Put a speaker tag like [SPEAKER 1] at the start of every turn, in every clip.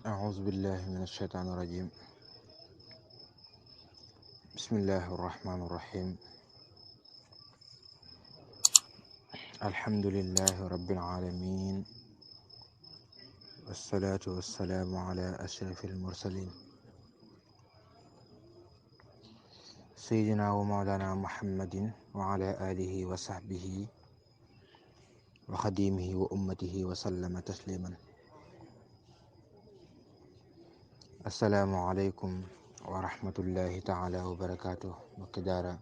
[SPEAKER 1] أعوذ بالله من الشيطان الرجيم. بسم الله الرحمن الرحيم. الحمد لله رب العالمين، والصلاة والسلام على أشرف المرسلين سيدنا ومولانا محمد وعلى آله وصحبه وخديمه وأمته وسلم تسليما. السلام عليكم ورحمة الله تعالى وبركاته. mbokki daara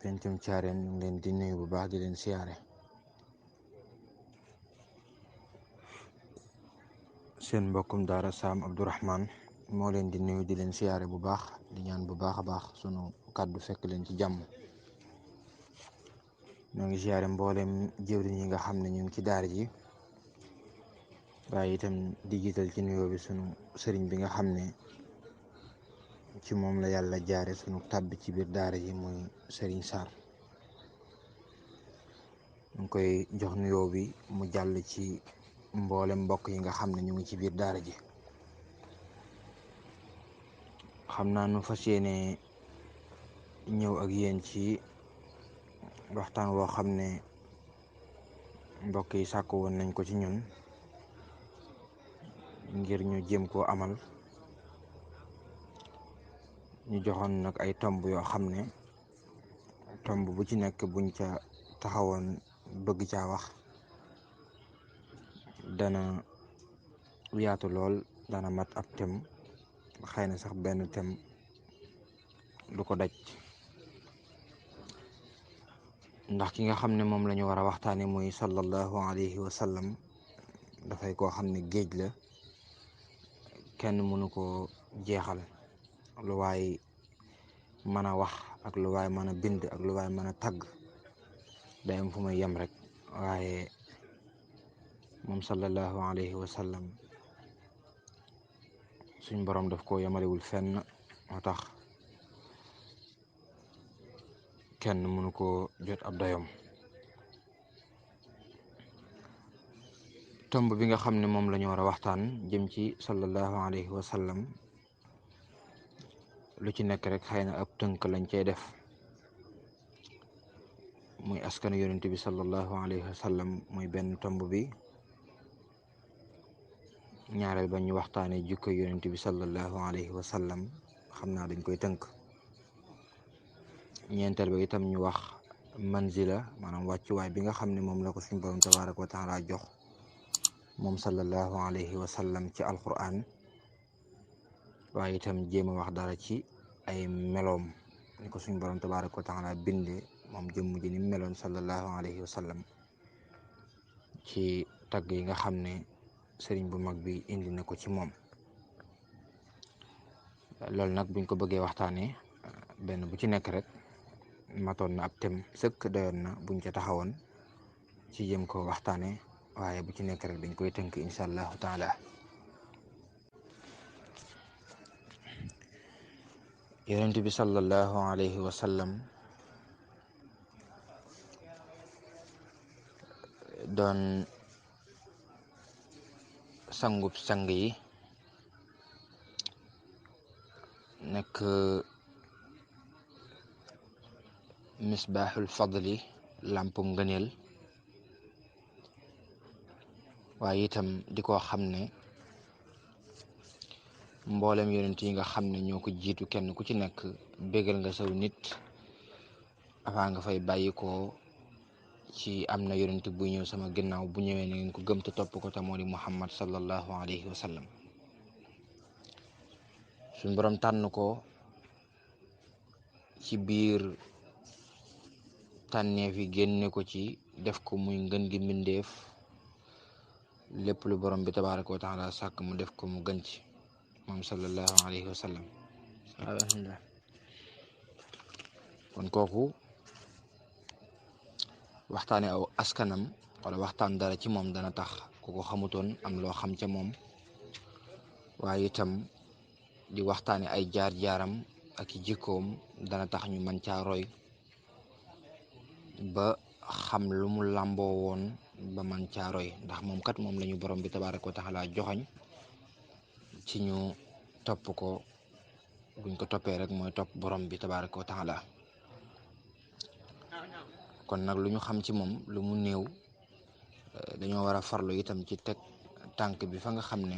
[SPEAKER 1] pencum Thiarène ñu ngi leen di nuyu bu baax di leen siyaare. seen mbokkum daara Sam Abdourahmane moo leen di nuyu di leen siyaare bu baax, di ñaan bu baax a baax sunu kàddu fekk leen ci jàmm. ñoo ngi siyaare mboolem jëwriñ yi nga xam ne ñu ngi ci daara ji, waaye itam di jiital ci nuyoo bi sunu sëriñ bi nga xam ne ci moom la yàlla jaare sunu tàbbi ci biir daara ji, muy sëriñ Sarr. ñu ngi koy jox nuyoo bi mu jàll ci mboolem mbokk yi nga xam ne ñu ngi ci biir daara ji. xam naa nu fas yéene ñëw ak yéen ci waxtaan woo xam ne mbokk yi sàkk woon nañ ko ci ñun ngir ñu jéem koo amal. ñu joxoon nag ay tomb yoo xam ne tomb bu ci nekk buñ ca taxawoon bëgg caa wax dana yaatu lool, dana mat ab tem, xëy na sax benn tem du ko daj, ndax ki nga xam ne moom la ñu war a waxtaane muy sallallahu alayhi wa sallam dafay koo xam ne géej la, kenn mënu ko jeexal. lu waay mën a wax ak lu waay mën a bind ak lu waay mën a tagg day am fu muy yem rek, waaye moom sallallahu alayhi wa sallam suñ borom daf ko yemalewul fenn, moo tax kenn mënu ko jot ab dayoom. tomb bi nga xam ne moom la ñu war a waxtaan jëm ci sallallahu alayhi wa sallam, lu ci nekk rek xëy na ab tënk lañ cey def, muy askanu yonent bi sallallahu alayhi wa sallam muy benn tomb bi. ñaareel ba ñu waxtaane jikko yonent bi sallallahu alayhi wa sallam, xam naa dañ koy tënk. ñeenteel ba itam ñu wax manzila, maanaam wàccuwaay bi nga xam ne moom la ko suñu borom tabaraka wa taala jox moom sallallahu alayhi wa sallam ci alquran, waaye itam jéem a wax dara ci ay meloom, ni ko suñu borom tabaraka wa taala binde moom jëmm ji ni meloon sallallahu alayhi wa sallam, ci tagg yi nga xam ne sëriñ bu mag bi indi na ko ci moom. loolu nag buñ ko bëggee waxtaanee benn bu ci nekk rek matoon na ab tem sëkk, doyoon na buñ ca taxawoon ci jëm ko waxtaanee, waaye bu ci nekk rek dañ koy tënk incha allahu taala. yonent bi sallallahu alayhi wa sallam doon sangub sang yi, nekk misbaaxul fadli, làmpum ngëneel, waaye itam di ko xam ne mboolem yonent yi nga xam ne ñoo ko jiitu kenn ku ci nekk bégal nga saw nit avant nga fay bàyyi ko ci am na yonent bu ñëw sama ginnaaw, bu ñëwee na ngeen ko gëm te topp ko, te moo di muhammad sallallahu alayhi wa sallam. suñ borom tànn ko ci biir tànneef yi, génne ko ci def ko muy ngën gi mbindeef, lépp lu borom bi tabaraka wa taala sàkk mu def ko mu gën ci moom sallallahu alayhi wa sallam. alhamdulillah. kon kooku waxtaane aw askanam wala waxtaan dara ci moom dana tax ku ko xamutoon am loo xam ca moom, waaye itam di waxtaane ay jaar-jaaram ak i jikkoom dana tax ñu mën caa roy ba xam lu mu làmboo woon ba mën caa roy, ndax moom kat moom la ñu borom bi tabaraka wa taala joxoñ ci ñu topp ko. buñ ko toppee rek mooy topp borom bi tabaaraka wa taala. kon nag lu ñu xam ci moom lu mu néew dañoo war a farlu itam ci teg tànk bi fa nga xam ne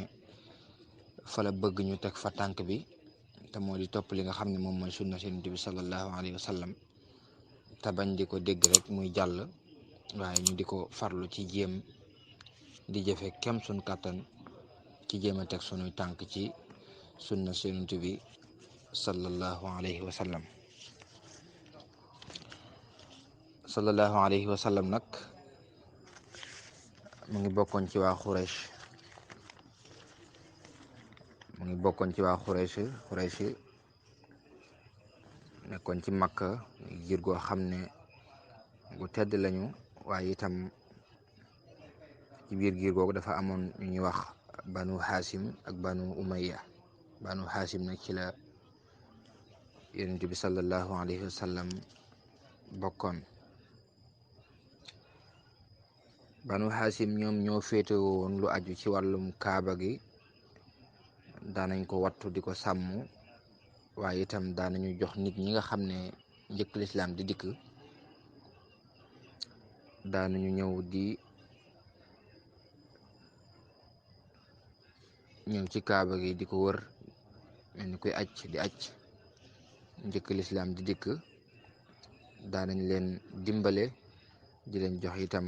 [SPEAKER 1] fa la bëgg ñu teg fa tànk bi, te moo di topp li nga xam ne moom mooy sunna Yonent bi sallallahu alayhi wa sallam, te bañ di ko dégg rek muy jàll, waaye ñu di ko farlu ci jéem di jëfe kem suñ kàttan ci jéem a teg sunuy tànk ci sunna Yonent bi sallallahu alayhi wa sallam. sallallahu alayhi wa sallam nag mu ngi bokkoon ci waa Xuraysh nekkoon ci Makka, giir goo xam ne gu tedd lañu, waaye itam ci biir giir googu dafa amoon ñu ñuy wax banu Haasim ak banu Umayya. banu Haasim nag ci la Yonent bi sallallahu alayhi wa sallam bokkoon. banu Haasim ñoom ñoo féete woon lu aju ci wàllum kaaba gi, daanañ ko wattu di ko sàmm, waaye itam daanañu jox nit ñi nga xam ne njëkk lislaam di dikk daanañu ñëw ci kaaba gi di ko wër mel ni koy di aj njëkk lislaam di dikk. daanañ leen dimbale di leen jox itam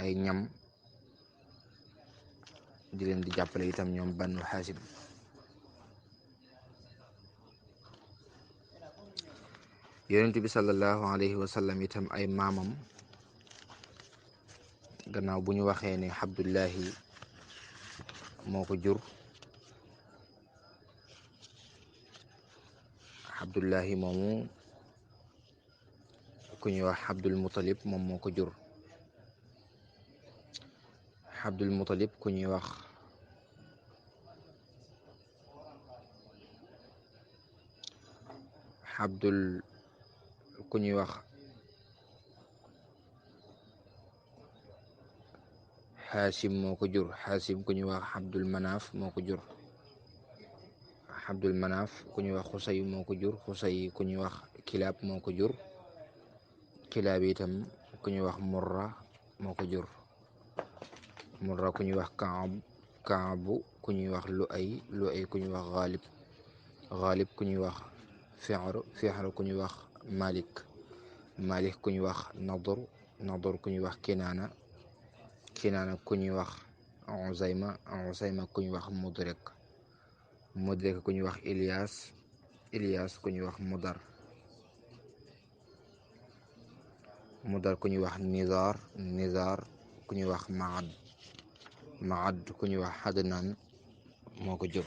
[SPEAKER 1] ay ñam, di leen di jàppale itam ñoom banu Haasim. Yonent bi sallallahu alayhi wa sallam itam ay maamam, gannaaw bu ñu waxee ne Abdullahi moo ko jur, Abdullahi moomu ku ñuy wax Abdul Muttalib moom moo ko jur. Abdul Muttalib ku ñuy wax Haasim moo ko jur. Haasim ku ñuy wax Abdul Manaaf moo ko jur. Abdul Manaaf ku ñuy wax Xusay moo ko jur. Xusay ku ñuy wax Kilaab moo ko jur. Kilaab itam ku ñuy wax Murra moo ko jur. Murra ku ñuy wax Kaabu ku ñuy wax Lu'ay ku ñuy wax Gaalib ku ñuy wax Fi'r ku ñuy wax Malik ku ñuy wax Nadr ku ñuy wax Kinaana ku ñuy wax Uzayma ku ñuy wax Mudrik ku ñuy wax Ilyas ku ñuy wax Mudar ku ñuy wax Nizar ku ñuy wax Maad ku ñuy wax Adnan moo ko jur.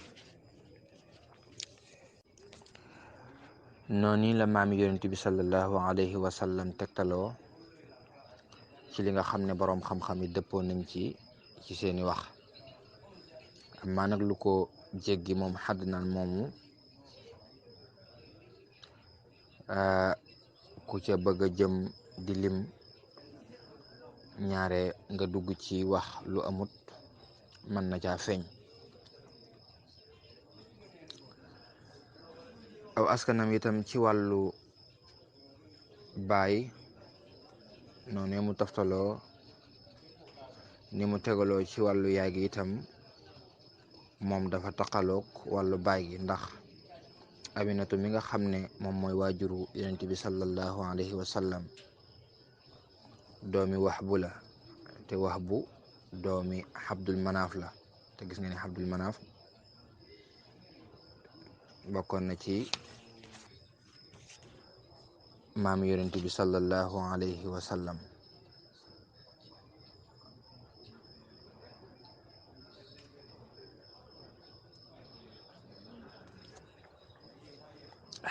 [SPEAKER 1] noonu la maami Yonent bi sallallahu alayhi wa sallam tegtaloo ci li nga xam ne boroom xam-xam yi dëppoo nañ ci seeni wax. amaa nag lu ko jéggi moom Adnan moomu, ku ca bëgg a jëm di lim ñaare nga dugg ci wax lu amut mën na caa feeñ. aw askanam itam ci wàllu baay noonu mu toftaloo ni mu tegaloo ci wàllu yaay gi itam moom dafa taqaloog wàllu baay gi, ndax Aminatu mi nga xam ne moom mooy waajuru Yonent bi sallallahu alayhi wa sallam doomi Wahbu la, te Wahbu doomi Abdul Manaaf la, te gis nga ne Abdul Manaaf bokkoon na ci maam Yonent bi sallallahu alayhi wa sallam.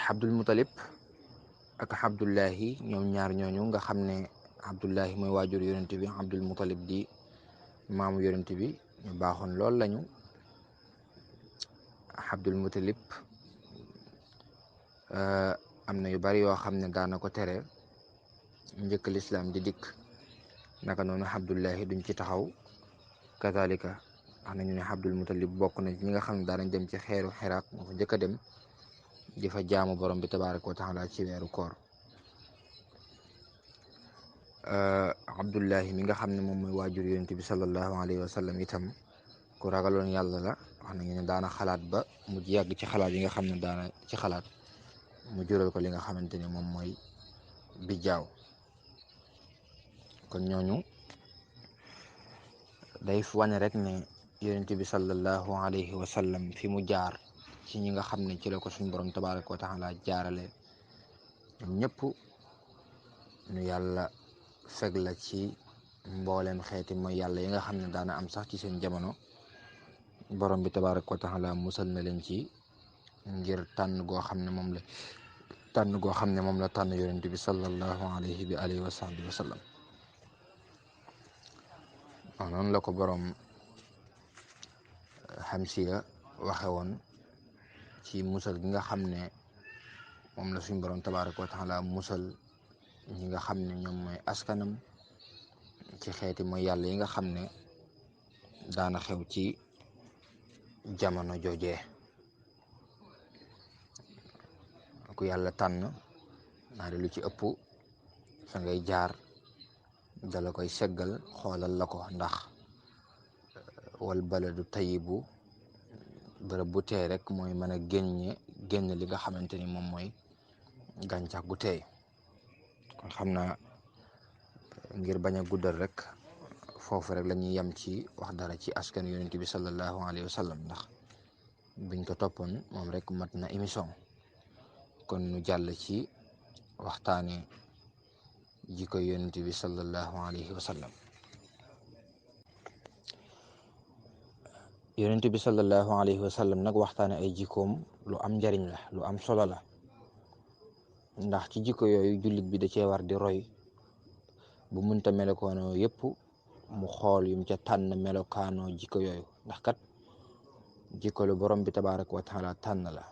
[SPEAKER 1] Abdul Muttalib ak Abdullahi ñoom ñaar ñooñu nga xam ne Abdullahi mooy waajur Yonent bi, Abdul Muttalib di maamu Yonent bi, ñu baaxoon lool lañu. Abdul Muttalib am na yu bari yoo xam ne daana ko tere njëkk lislaam di dikk, naka noonu Abdullahi duñ ci taxaw. Kazalika wax nañu ne Abdul Mutalib bokk na ñi nga xam ne daanañ dem ci xeeru Xiraaq moo fa njëkk a dem di fa jaamu borom bi tabaaraka wa taala ci weeru koor. Abdullahi mi nga xam ne moom mooy waajur yonent bi sallallahu alayhi wa sallam itam ku ragaloon yàlla la. wax nañu ne daana xalaat ba mu yàgg ci xalaat yi nga xam ne daana ci xalaat mu jural ko li nga xamante ni moom mooy bijaaw. kon ñooñu day wane rek ne yonent bi sallallahu alayhi wa sallam fi mu jaar ci ñi nga xam ne ci la ko suñu borom tabaaraka wa taala jaarale ñoom ñëpp nu yàlla feg la ci mbooleem xeeti mooy yàlla yi nga xam ne daana am sax ci seen jamono. borom bi tabaaraka wa taala musal na leen ci ngir tànn goo xam ne moom la tànn yonent bi sallallahu alayhi wa sallam. noonu la ko borom Hamsiya waxe woon ci musal gi nga xam ne moom la suñ borom tabaaraka wa taala musal ñi nga xam ne ñoom mooy askanam ci xeeti mooy yàlla yi nga xam ne daana xew ci jamono joojee. ku yàlla tànn naa de lu ci ëpp fa ngay jaar dala koy seggal xoolal la ko, ndax wal baladu tayibu bërëb bu teey rek mooy mën a génn li nga xamante ni moom mooy gàncax gu teey. kon xam naa ngir bañ a guddal rek foofu rek la ñuy yem ci wax dara ci askan yonent bi sallallahu alayhi wa sallam, ndax biñ ko toppoon moom rek mat na émission. kon nu jàll ci waxtaane jikko yonent bi sallallahu alayhi wa sallam. yonent bi sallallahu alayhi wa sallam nag waxtaane ay jikkoom lu am njariñ la, lu am solo la, ndax ci jikko yooyu jullit bi da cee war di roy bu munta melokaanoo yëpp mu xool yum ca tànn melokaanoo jikko yooyu, ndax kat jikko lu borom bi tabaaraka wa taala tànn la.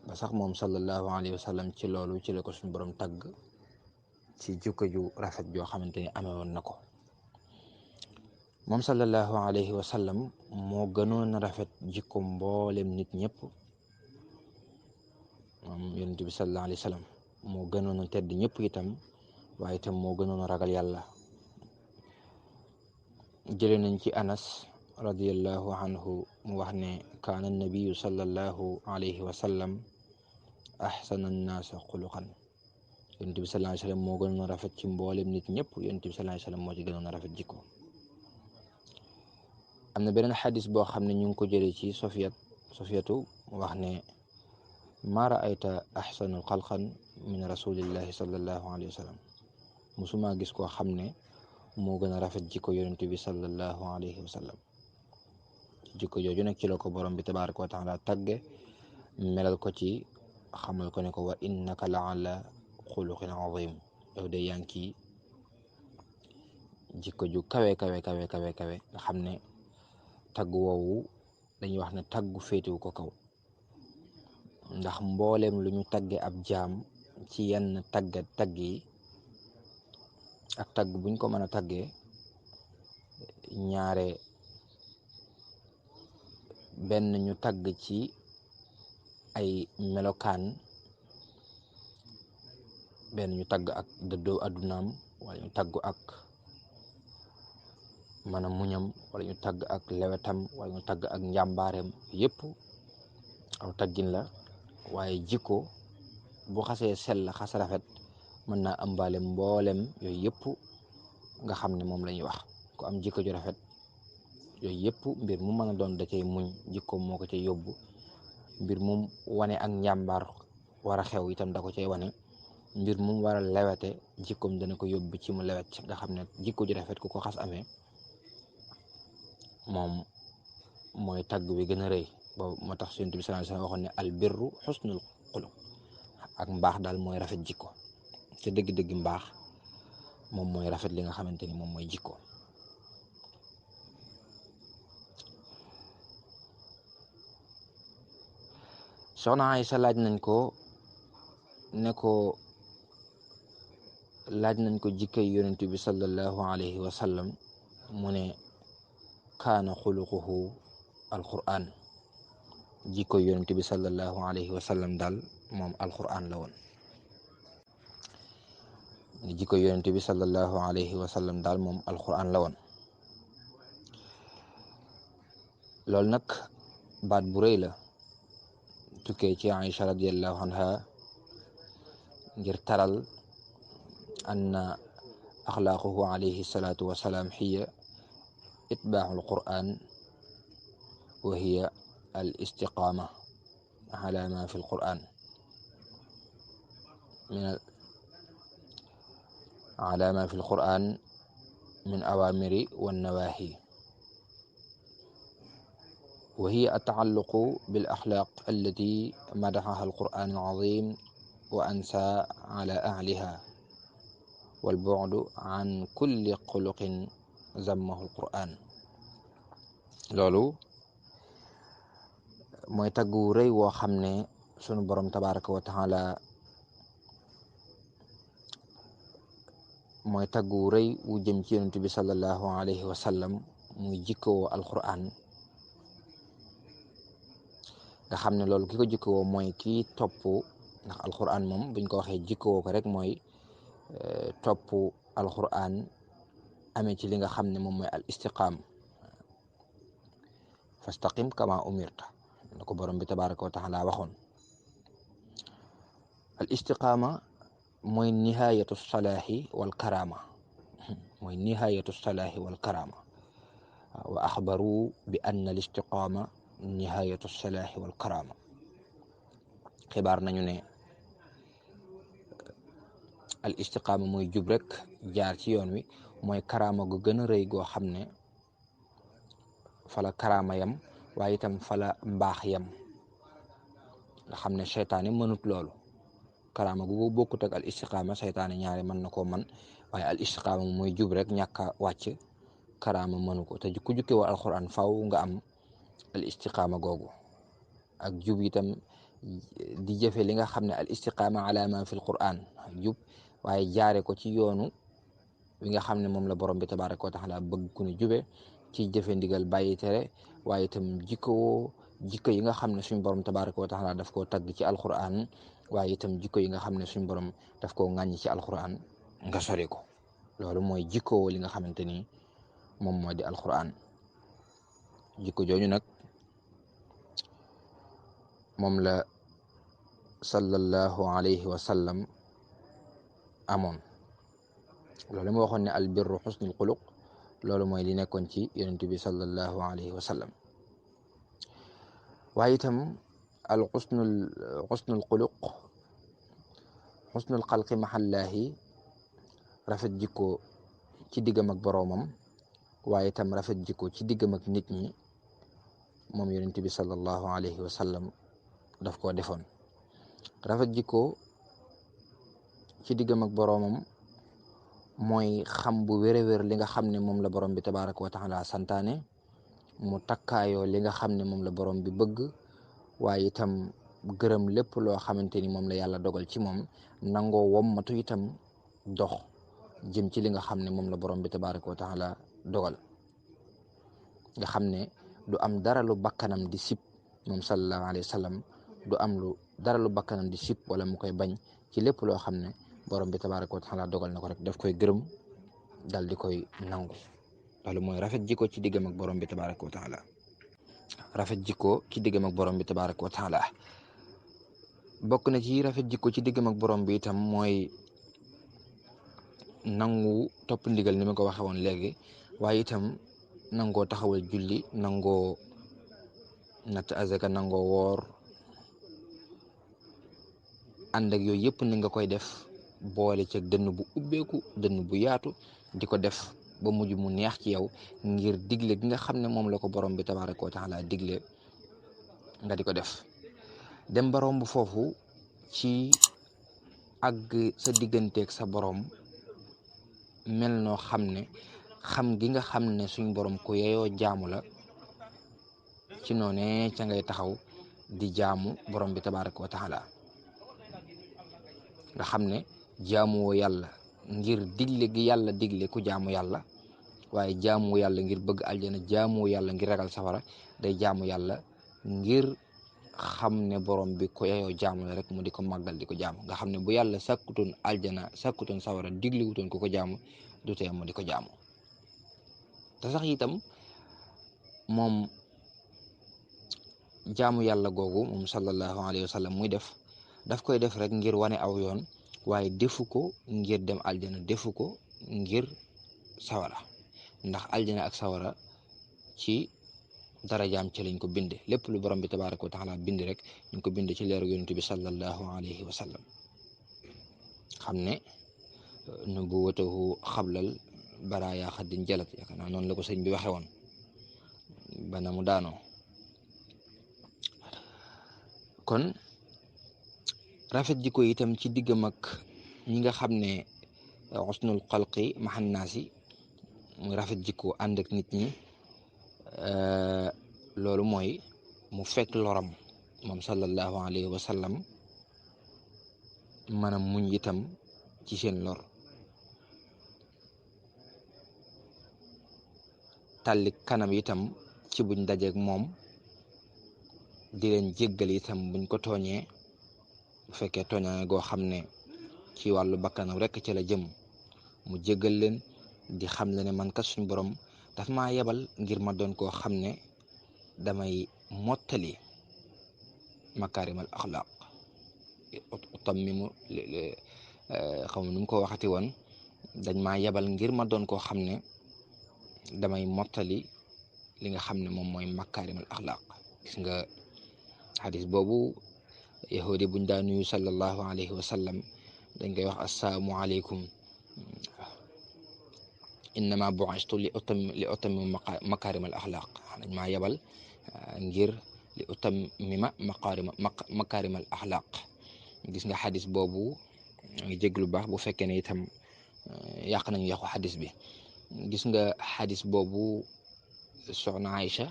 [SPEAKER 1] ba sax moom sallallahu alayhi wa sallam ci loolu ci la ko suñu borom tagg ci jikko ju rafet joo xamante ni amewoon na ko. moom sallallahu alayhi wa sallam moo gënoon a rafet jikko mboolem nit ñëpp. moom yonent bi sallallahu alayhi wa sallam moo gënoon a tedd ñëpp itam, waaye itam moo gënoon a ragal yàlla. jële nañ ci Anas radiyallahu anhu mu wax ne kaana nabiyu sallallahu alayhi wa sallam ahsana annaasa xuluqan. yonent bi sallallahu alayhi wa sallam moo gënoon a rafet ci mboolem nit ñëpp, yonent bi sallallahu alayhi wa sallam moo ci gënoon a rafet jikko. am na beneen xadis boo xam ne ñu ngi ko jëlee ci Sofiyatu mu wax ne maa raayta ahsanu xalqan min rasulillahi sallallahu alayhi wa sallam. musuma gis koo xam ne moo gën a rafet jikko yonent bi sallallahu alayhi wa sallam. jikko jooju nag ci la ko borom bi tabaaraka wa taala tagge melal ko ci, xamal ko ne ko wa innaka la ala xuluqin azim. yow de yaa ngi ci jikko ju kawe nga xam ne tagg woowu dañuy wax ne taggu féetewu ko kaw, ndax mbooleem lu ñu tagge ab jaam ci yenn tagg yi ak tagg buñ ko mën a taggee ñaare benn ñu tagg ci ay melokaan, benn ñu tagg ak dëddoo addunaam, wala ñu tagg ak mën a muñam, wala ñu tagg ak lewetam, wala ñu tagg ak njàmbaareem. yëpp aw taggin la, waaye jikko bu xasee sell xas rafet mën naa ëmbaale mboolem yooyu yëpp nga xam ne moom la ñuy wax. ku am jikko ju rafet yooyu yëpp mbir mu mën a doon da cay muñ, jikko moo ko cay yóbbu. mbir mu wane ak njàmbaar war a xew itam da ko cay wane. mbir mu war a lewete jikkoom dana ko yóbbu ci mu lewet, nga xam ne jikko ju rafet ku ko xas amee moom mooy tagg bi gën a rëy. boobu moo tax Yonent bi sallallahu alayhi wa sallam waxoon ne al birru xusnul xuluq. ak mbaax daal mooy rafet jikko, te dëgg-dëgg mbaax moom mooy rafet li nga xamante ni moom mooy jikko. soxna Aysa laaj nañ ko jikkoy yonent bi sallallahu alayhi wa sallam, mu ne kaana xuluquhu alquran. jikko yonent bi sallallahu alayhi wa sallam daal moom alquran la woon. jikko yonent bi sallallahu alayhi wa sallam daal moom alquran la woon. loolu nag baat bu rëy la tukkee ci Aïcha radiyallahu anha ngir taral anna axlaaquhu alayhi salaatu wa salaam hiya itbaaxul quran wa hiya al istiqaama ala ma fi alquran min awaamiri wa nawaahi wa hiya ataalluqu bil axlaaq allati madaxaha alquran alazim wa ansa ala ahliha wal bu'du an kulli xuluqin zammahu alquran. loolu mooy taggu rëy woo xam ne sunu borom tabaraka wa taala mooy taggu rëy wu jëm ci yonent bi sallallahu alayhi wa sallam muy jikkoo alquran nga xam ne loolu ki ko jikkoo mooy kii topp, ndax alquran moom buñ ko waxee jikkoo ko rek mooy topp alquran amee ci li nga xam ne moom mooy al istiqaam fastaqim kama umirta na ko borom bi tabaraka wa taala waxoon. al istiqaama mooy nihayatu salaahi wal karama wa axbaru bi anna al istiqaama nihayatu salaahi wal karama. xibaar nañu ne al istiqaama mooy jub rek jaar ci yoon wi, mooy karaama gu gën a rëy goo xam ne fala karaama yam waaye itam fala mbaax yam nga xam ne seytaane mënut loolu. karaama gu bokkut ak al istiqaama seytaane ñaari mën na koo man, waaye al istiqaama mooy jub rek ñàkk a wàcc, karaama mënu ko. te ku jukke wa alquran faw nga am al istiqaama googu ak jub itam di jëfe li nga xam ne al istiqaama ala ma fi alquran jub, waaye jaare ko ci yoonu wi nga xam ne moom la borom bi tabaraka wa taala bëgg ku ne jube ci jëfe ndigal bàyyi tere, waaye itam jikko yi nga xam ne suñ borom tabaraka wa taala daf koo tagg ci alquran, waaye itam jikko yi nga xam ne suñ borom daf koo ŋàññi ci alquran nga sori ko. loolu mooy jikko li nga xamante ni moom moo di alquran. jikko jooju nag moom la sallallahu alayhi wa sallam amoon. loolu mu waxoon ne al birru xusnul xuluq, loolu mooy li nekkoon ci yonent bi sallallahu alayhi wa sallam. waaye itam al xusnul xuluq xusnul xalqi maxallaahi, rafet jikko ci diggam ak boroomam, waaye itam rafet jikko ci diggam ak nit ñi, moom yonent bi sallallahu alayhi wa sallam daf koo defoon. rafet jikko ci diggam ak boroomam mooy xam bu wér-wér li nga xam ne moom la borom bi tabaraka wa taala santaane, mu takkaayoo li nga xam ne moom la borom bi bëgg, waaye itam gërëm lépp loo xamante ni moom la yàlla dogal ci moom, nangoo wommatu itam dox jëm ci li nga xam ne moom la borom bi tabaraka wa taala dogal, nga xam ne du am dara lu bakkanam di sib, moom sallallahu alayhi wa sallam du am dara lu bakkanam di sib wala mu koy bañ ci lépp loo xam ne borom bi tabaraka wa taala dogal na ko rek daf koy gërëm dal di koy nangu. loolu mooy rafet jikko ci diggam ak borom bi tabaraka wa taala. rafet jikko ci diggam ak borom bi tabaraka wa taala bokk na ci rafet jikko ci diggam ak borom bi itam mooy nangu topp ndigal ni ma ko waxe woon léegi, waaye itam nangoo taxawal julli, nangoo natt azaka, nangoo woor, ànd ak yooyu yëpp ni nga koy def boole ci dënn bu ubbeeku, dënn bu yaatu, di ko def ba mujj mu neex ci yow ngir digle gi nga xam ne moom la ko borom bi tabaraka wa taala digle nga di ko def. dem ba romb foofu ci àgg sa digganteeg sa borom mel noo xam ne xam gi nga xam ne suñ borom ku yeyoo jaamu la, ci noone ca ngay taxaw di jaamu borom bi tabaraka wa taala, nga xam ne jaamuwoo yàlla ngir digle gi yàlla digle ku jaamu yàlla, waaye jaamu yàlla ngir bëgg aljana, jaamu yàlla ngir ragal safara, day jaamu yàlla ngir xam ne borom bi ko yeyoo jaamu la rek mu di ko màggal di ko jaamu. nga xam ne bu yàlla sàkkutoon aljana sàkkutoon sawara digliwutoon ku ko jaamu du tee mu di ko jaamu. te sax itam moom jaamu yàlla googu moom sallallahu alayhi wa sallam muy daf koy def rek ngir wane aw yoon, waaye defu ko ngir dem aljana, defu ko ngir sawara, ndax aljana ak sawara ci darajaam ci lañ ko binde. lépp lu borom bi tabaraka wa taala bind rek ñu ko bind ci leeru yonent bi sallallahu alayhi wa sallam. xam ne nubuwwatahu xablal baraaya xaddin jalat, yaakaar naa noonu la ko sëñ bi waxe woon bana mu daanoo. kon rafet jikko itam ci diggam ak ñi nga xam ne xusnul xalqi maxannaasi, muy rafet jikko ànd ak nit ñi, loolu mooy mu fekk loram moom sallallahu alayhi wa sallam, mën a muñ itam ci seen lor, tàlli kanam itam ci buñ dajeek moom, di leen jéggal itam buñ ko tooñee, bu fekkee tooñaange goo xam ne ci wàllu bakkanam rekk ci la jëm, mu jéggal leen, di xam le ne man kat suñ borom daf maa yebal ngir ma doon koo xam ne damay mottali makaarimal axlaaq, utammimu xaw ma nu mu ko waxati woon, dañ maa yebal ngir ma doon koo xam ne damay mottali li nga xam ne moom mooy makaarimal axlaaq. gis nga xadis boobu yahudi buñ daa nuyu sallallahu alayhi wa sallam dañ koy wax assalaamu aleykum, innama bu'istu li utammima makaarimal axlaaq, dañ maa yebal ngir li utammima makaarimal axlaaq. gis nga xadis boobu ngi jéglu baax bu fekkee ne itam yàq nañu yàqu xadis bi. gis nga xadis boobu soxna Aïcha,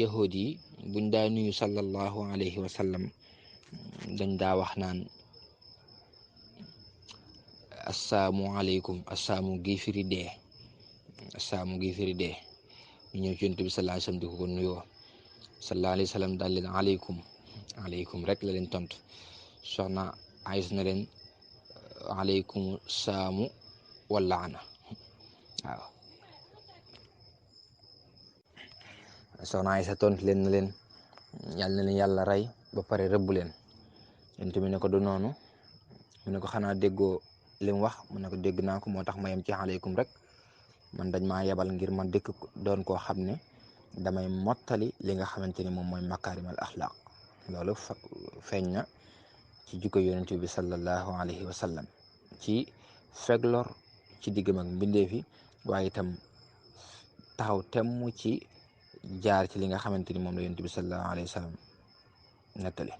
[SPEAKER 1] yahud yi buñ daa nuyu sallallahu alayhi wa sallam dañ daa wax naan assaamu aleykum, assaamu gi firi dee, assaamu gi firi dee. ñu ñëw ci yonent bi sallallahu alayhi wa sallam di ko nuyoo, sallallahu alayhi wa sallam daal leen aleykum, aleykum rek la leen tontu. soxna Aïcha na leen aleykum saamu wa laana. waaw, soxna Aïcha tontu leen na leen yàlla na leen yàlla rey ba pare rëbb leen. yonent bi ne ko du noonu, mu ne ko xanaa déggoo li mu wax, mu ne ko dégg naa ko, moo tax ma yem ci aleykum rek, man dañ maa yebal ngir ma dëkk doon koo xam ne damay mottali li nga xamante ni moom mooy makaarimal axlaaq. loolu feeñ na ci jikko yonent bi sallallahu alayhi wa sallam, ci feglor ci diggam ak mbindeef yi, waaye itam taxaw temm ci jaar ci li nga xamante ni moom la yonent bi sallallahu alayhi wa sallam nettali.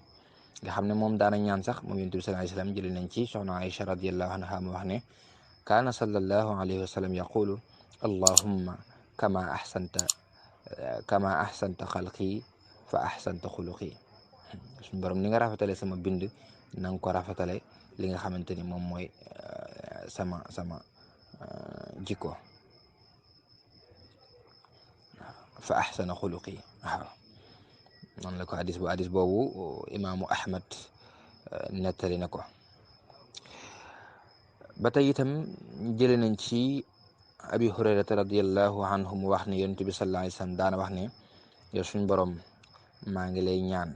[SPEAKER 1] nga xam ne moom daana ñaan sax moom yonent bi sallallahu alayhi wa sallam, jëlee nañ ci soxna Aïcha radiyallahu anha mu wax ne kaana sallallahu alayhi wa sallam yaqulu allahumma kama ahsanta xalqi fa ahsanta xuluqi. suñu borom ni nga rafetale sama bind na nga ko rafetale li nga xamante ni moom mooy sama jikko, fa ahsana xuluqi. waaw, noonu la ko hadis boobu imaamu Ahmad nettali na ko. ba tey itam jële nañ ci abi hurayrata radiallahu anhu mu wax ne yonent bi sallallahu alayhi wa sallam daana wax ne yow suñ borom maa ngi lay ñaan,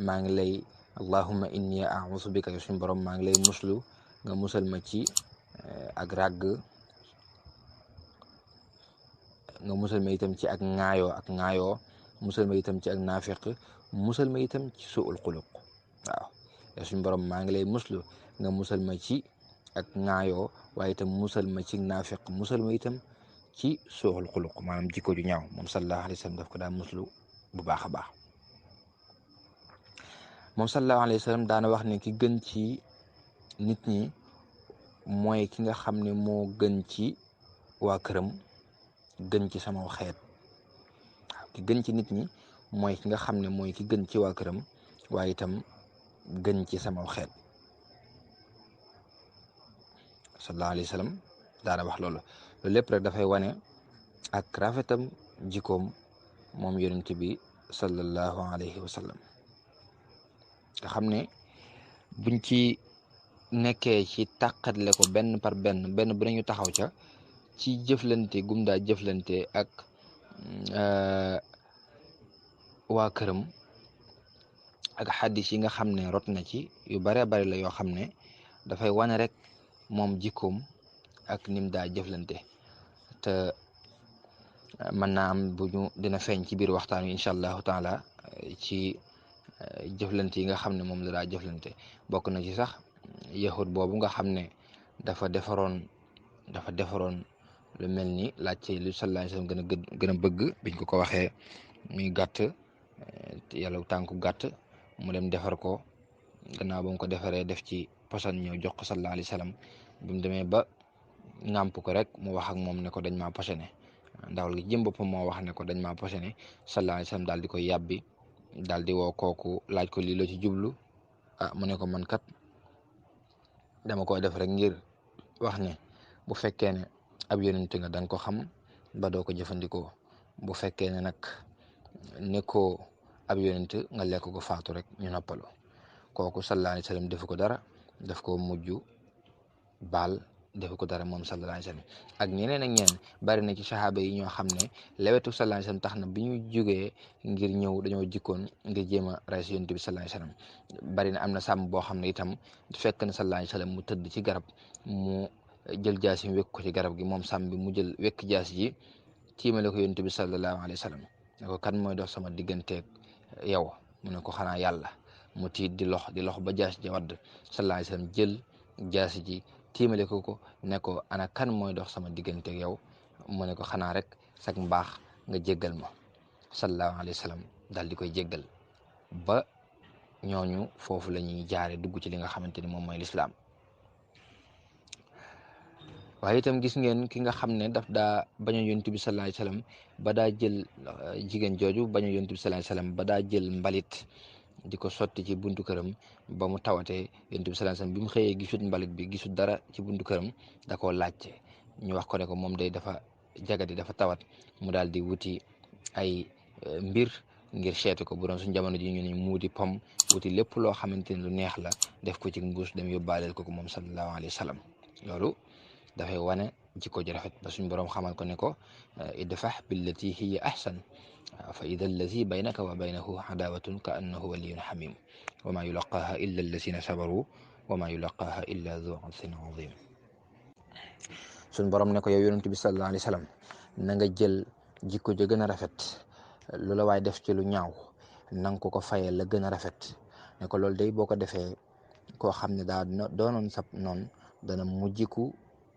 [SPEAKER 1] maa ngi lay allahumma inni a'uuzu bika, yow suñ borom maa ngi lay muslu nga musal ma ci ak ràgg, nga musal ma itam ci ak ŋaayoo musal ma itam ci ak naafiq, musal ma itam ci suul xuluq. waaw, yow suñ borom maa ngi lay muslu nga musal ma ci ak ŋaayoo, waaye itam musal ma ci naafiq, musal ma itam ci suul xuluq, maanaam jikko ju ñaaw. moom sallallahu alayhi wa sallam daf ko daa muslu bu baax a baax. moom sallallahu alayhi wa sallam daana wax ne ki gën ci nit ñi mooy ki nga xam ne moo gën ci waa këram, gën ci sama xeet. waaw, ki gën ci nit ñi mooy ki nga xam ne mooy ki gën ci waa këram, waaye itam gën ci sama xeet. sallallahu alayhi wa sallam daana wax loolu lépp rek dafay wane ak rafetam jikkoom moom yonent bi sallallahu alayhi wa sallam nga xam ne buñ ci nekkee ci tàqatle ko benn par benn bu nañu taxaw ca ci jëflante gum daa jëflante ak waa këram ak xaddis yi nga xam ne rot na ci yu bare bari la yoo xam ne dafay wane rek moom jikkoom ak nim daa jëflante te mën naa am bu ñu dina feeñ ci biir waxtaan wi incha allahu taala ci jëflante yi nga xam ne moom la daa jëflante bokk na ci sax yahud boobu nga xam ne dafa defaroon lu mel ni laajte lu sallallahu alayhi wasallam gën a bëgg biñ ko waxee muy gàtt yàlla tànku gàtt mu dem defar ko gannaaw ba mu ko defaree def ci posan ñëw jox ko sallallahu alayhi wasallam bi mu demee ba ŋàmp ko rek mu wax ak moom ne ko dañ maa posone ndawal gi jëm boppam moo wax ne ko dañ maa posone sallallahu alayhi wasallam daal di koy yàbbi daal di woo kooku laaj ko lii la ci jublu mu ne ko man kat dama koy def rek ngir wax ne bu fekkee ne ab yonent nga danga ko xam ba doo ko jëfandikoo bu fekkee ne nag nekkoo ab yonent nga lekk ko faatu rek ñu noppalu kooku sallallahu alayhi wasallam defu ko dara daf ko mujj baal defu ko dara moom sallallahu alayhi wasallam ak ñeneen bari na ci saxaaba yi ñoo xam ne lewetu sallallahu alayhi wasallam tax na bi ñu jógee ngir ñëw dañoo jikkoon ngir jéem a rey si yonent bi sallallahu alayhi wasallam bari na am na sàmm boo xam ne itam fekk na sallallahu alayhi wasallam mu tëdd ci garab mu jël jaasi wekk ko ci garab gi moom sàmm bi mu jël wekk jaasi ji tiimale ko yonent bi sallallahu alayhi wasallam ne ko kan mooy dox sama digganteeg yow mu ne ko xanaa yàlla mu tiit di lox ba jaasi ji wadd sallallahu alayhi wasallam jël jaasi ji tiimale ko ne ko ana kan mooy dox sama diggante ak yow mu ne ko xanaa rek sag mbaax nga jéggal ma sallallahu alayhi wa sallam daal di koy jéggal ba ñooñu foofu la ñuy jaare dugg ci li nga xamante ni moom mooy lislaam waaye itam gis ngeen ki nga xam ne daf daa bañ a yonent bi sallallahu alayhi wa sallam ba daa jël jigéen jooju bañ a yonent bi sallallahu alayhi wa sallam ba daa jël mbalit di ko sotti ci buntu këram ba mu tawatee yonent bi sallallahu alayhi wasallam bi mu xëyee gisut mbalit bi gisut dara ci buntu këram da koo laajte ñu wax ko ne ko moom day dafa jagadi dafa tawat mu daal di wuti ay mbir ngir seetu ko bu doon suñ jamono ji ñu ne muudi pom wuti lépp loo xamante ni lu neex la def ko ci mbuus dem yóbbaaleel ko moom sallallahu alayhi wasallam loolu dafay wane jikko ji rafet ba suñ boroom xamal ko ne ko idfah billati hiya ahsan fa ida allazi baynaka wa baynahu adawatun ka annahu waliyun xamim wa ma yulaqaaha illa allazina sabaru wa ma yulaqaaha illa zu azin azim suñ borom ne ko yow yonent bi sallallahu alayhi wa sallam na nga jël jikko ja gën a rafet lu la waay def ci lu ñaaw na nga ko fayee la gën a rafet ne ko loolu day boo ko defee koo xam ne daa doonoon sab noon dana mujjiku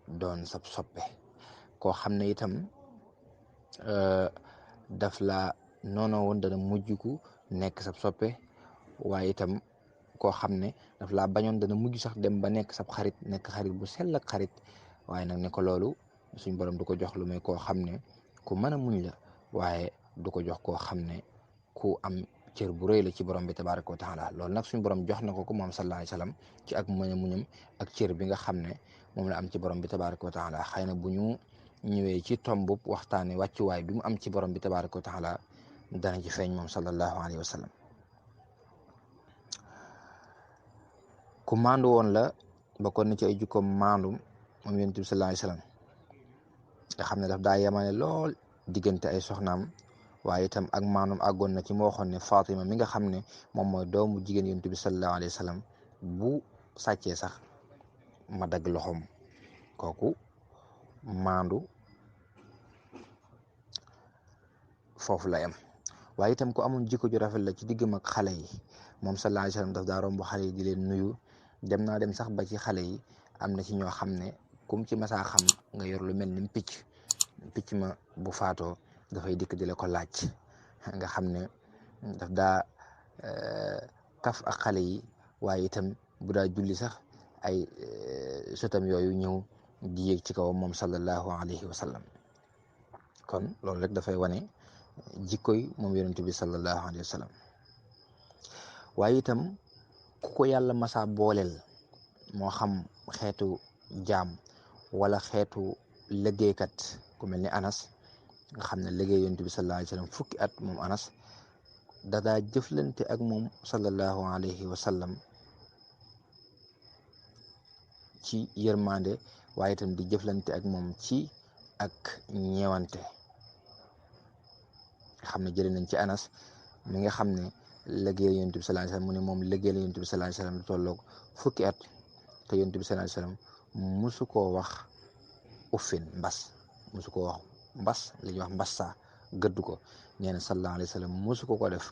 [SPEAKER 1] doon sab soppe koo xam ne itam daf la noonoo woon dana mujjiku nekk sab soppe waaye itam koo xam ne daf laa bañoon dana mujj sax dem ba nekk sab xarit nekk xarit bu sell ak xarit waaye nag ne ko loolu suñ borom du ko jox lu may koo xam ne ku mën a muñ la waaye du ko jox koo xam ne ku am cër bu rëy la ci borom bi tabaraka wa taala loolu nag suñ borom jox na ko moom sallallahu alayhi wasallam ci ak mën a muñam ak cër bi nga xam ne moom la am ci borom bi tabaraka wa taala xëy na bu ñu ñëwee ci tombub waxtaane wàccuwaay bi mu am ci borom bi tabaraka wa taala dana ci feeñ moom sallallahu alayhi wa sallam ku maandu woon la bokkoon na ci ay jukkoom maandu moom yonent bi sallallahu alayhi wa sallam nga xam ne daf daa yemane lool diggante ay soxnaam waaye itam ak maanum àggoon na ci moo waxoon ne Fatima mi nga xam ne moom mooy doomu jigéen yonent bi sallallahu alayhi wa sallam bu sàccee sax ma dagg loxoom kooku maandu foofu la yem waaye itam ku amoon jikko ju rafet la ci diggam ak xale yi moom sallallahu alayhi wa sallam daf daa romb xale yi di leen nuyu dem naa dem sax ba ci xale yi am na ci ñoo xam ne kum ci masaa xam nga yor lu mel ni picc ma bu faatoo dafay dikk di la ko laaj nga xam ne daf daa kaf ak xale yi waaye itam bu daa julli sax ay sotam yooyu ñëw di yéeg ci kawam moom sallallahu alayhi wa sallam kon loolu rek dafay wane jikkoy moom yonent bi sallallahu alayhi wa sallam waaye itam ku ko yàlla masaa booleel moo xam xeetu jaam wala xeetu liggéeykat ku mel ni Anas nga xam ne liggéey yonent bi sallallahu alayhi wa sallam fukki at moom Anas dadaa jëflante ak moom sallallahu alayhi wa sallam ci yërmande waaye itam di jëflante ak moom ci ak ñeewante nga xam ne jëlee nañ ci Anas mi nga xam ne liggéey yonent bi sallallahu alayhi wa sallam mu ne moom liggéey la yonent bi sallallahu alayhi wa sallam lu tolloog fukki at te yonent bi sallallahu alayhi wa sallam musu koo wax uffin mbas musu koo wax mbas li ñuy wax mbassa gëdd ko nee na sallallahu alayhi wa sallam musu ko def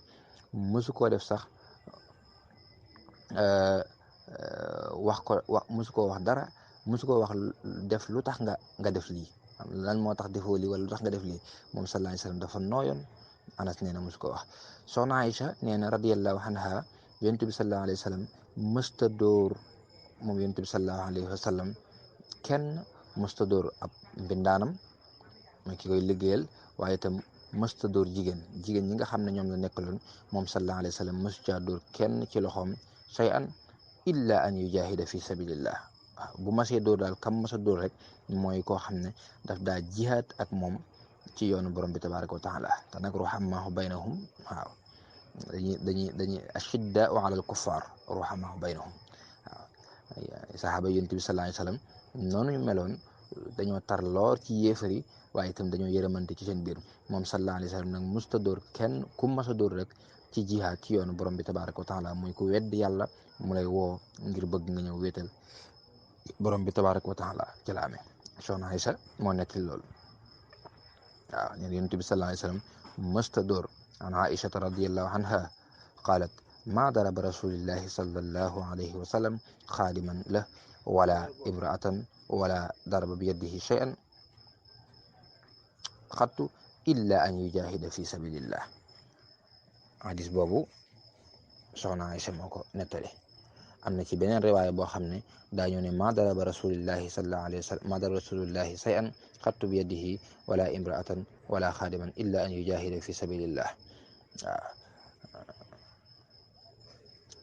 [SPEAKER 1] musu koo def sax musu koo wax dara musu koo wax def lu tax nga def lii lan moo tax defoo lii wala lu tax nga def lii moom sallallahu alayhi wa sallam dafa nooyoon. Anas nee na musu ko wax. Soxna Aïcha nee na radiyallahu anha yonent bi sallallahu alayhi wa sallam mësta dóor moom yonent bi sallallahu alayhi wa sallam kenn mësta dóor ab mbindaanam mooy ki koy liggéeyal waaye itam mësta dóor jigéen ñi nga xam ne ñoom la nekkaloon moom sallallahu alayhi wa sallam mësu caa dóor kenn ci loxoom shay'an illa an yujahida fi sabilillah waaw bu masee dóor daal kam masa dóor rek mooy koo xam ne daf daa jihaad ak moom ci yoonu borom bi tabaraka wa taala te nag ruhamaahu baynahum waaw dañuy ashiddaau ala al kuffar ruhamaahu baynahum waaw saxaaba yonent bi sallallahu alayhi wa sallam noonu ñu meloon dañoo tar lool ci yéefari waaye itam dañoo yërëmante ci seen biir moom sallallahu alayhi wa sallam nag musta dóor kenn ku masa dóor rek ci jihaad ci yoonu borom bi tabaraka wa taala muy ku wedd yàlla mu lay woo ngir bëgg nga ñëw wéetal borom bi tabaraka wa taala ci la amee soxna Aïcha moo nekkil loolu waaw ñeen yonent bi sallallahu alayhi wa sallam mësta dóor an aishata radiallahu anha qalat ma daraba rasulillahi sallallahu alayhi wa sallam xaadiman lah wala imraatan wala daraba bi yadihi shay'an xattu illa an yujahida fi sabilillah hadis boobu soxna Aïcha moo ko nettali am na ci beneen riwaaya boo xam ne daañu ne ma daraba rasulillahi sallallahu alayhi wa sallam ma daraba rasulillahi shay'an xattu bi yadihi wala imraatan wala xaadiman illa an yujahida fi sabilillah waaw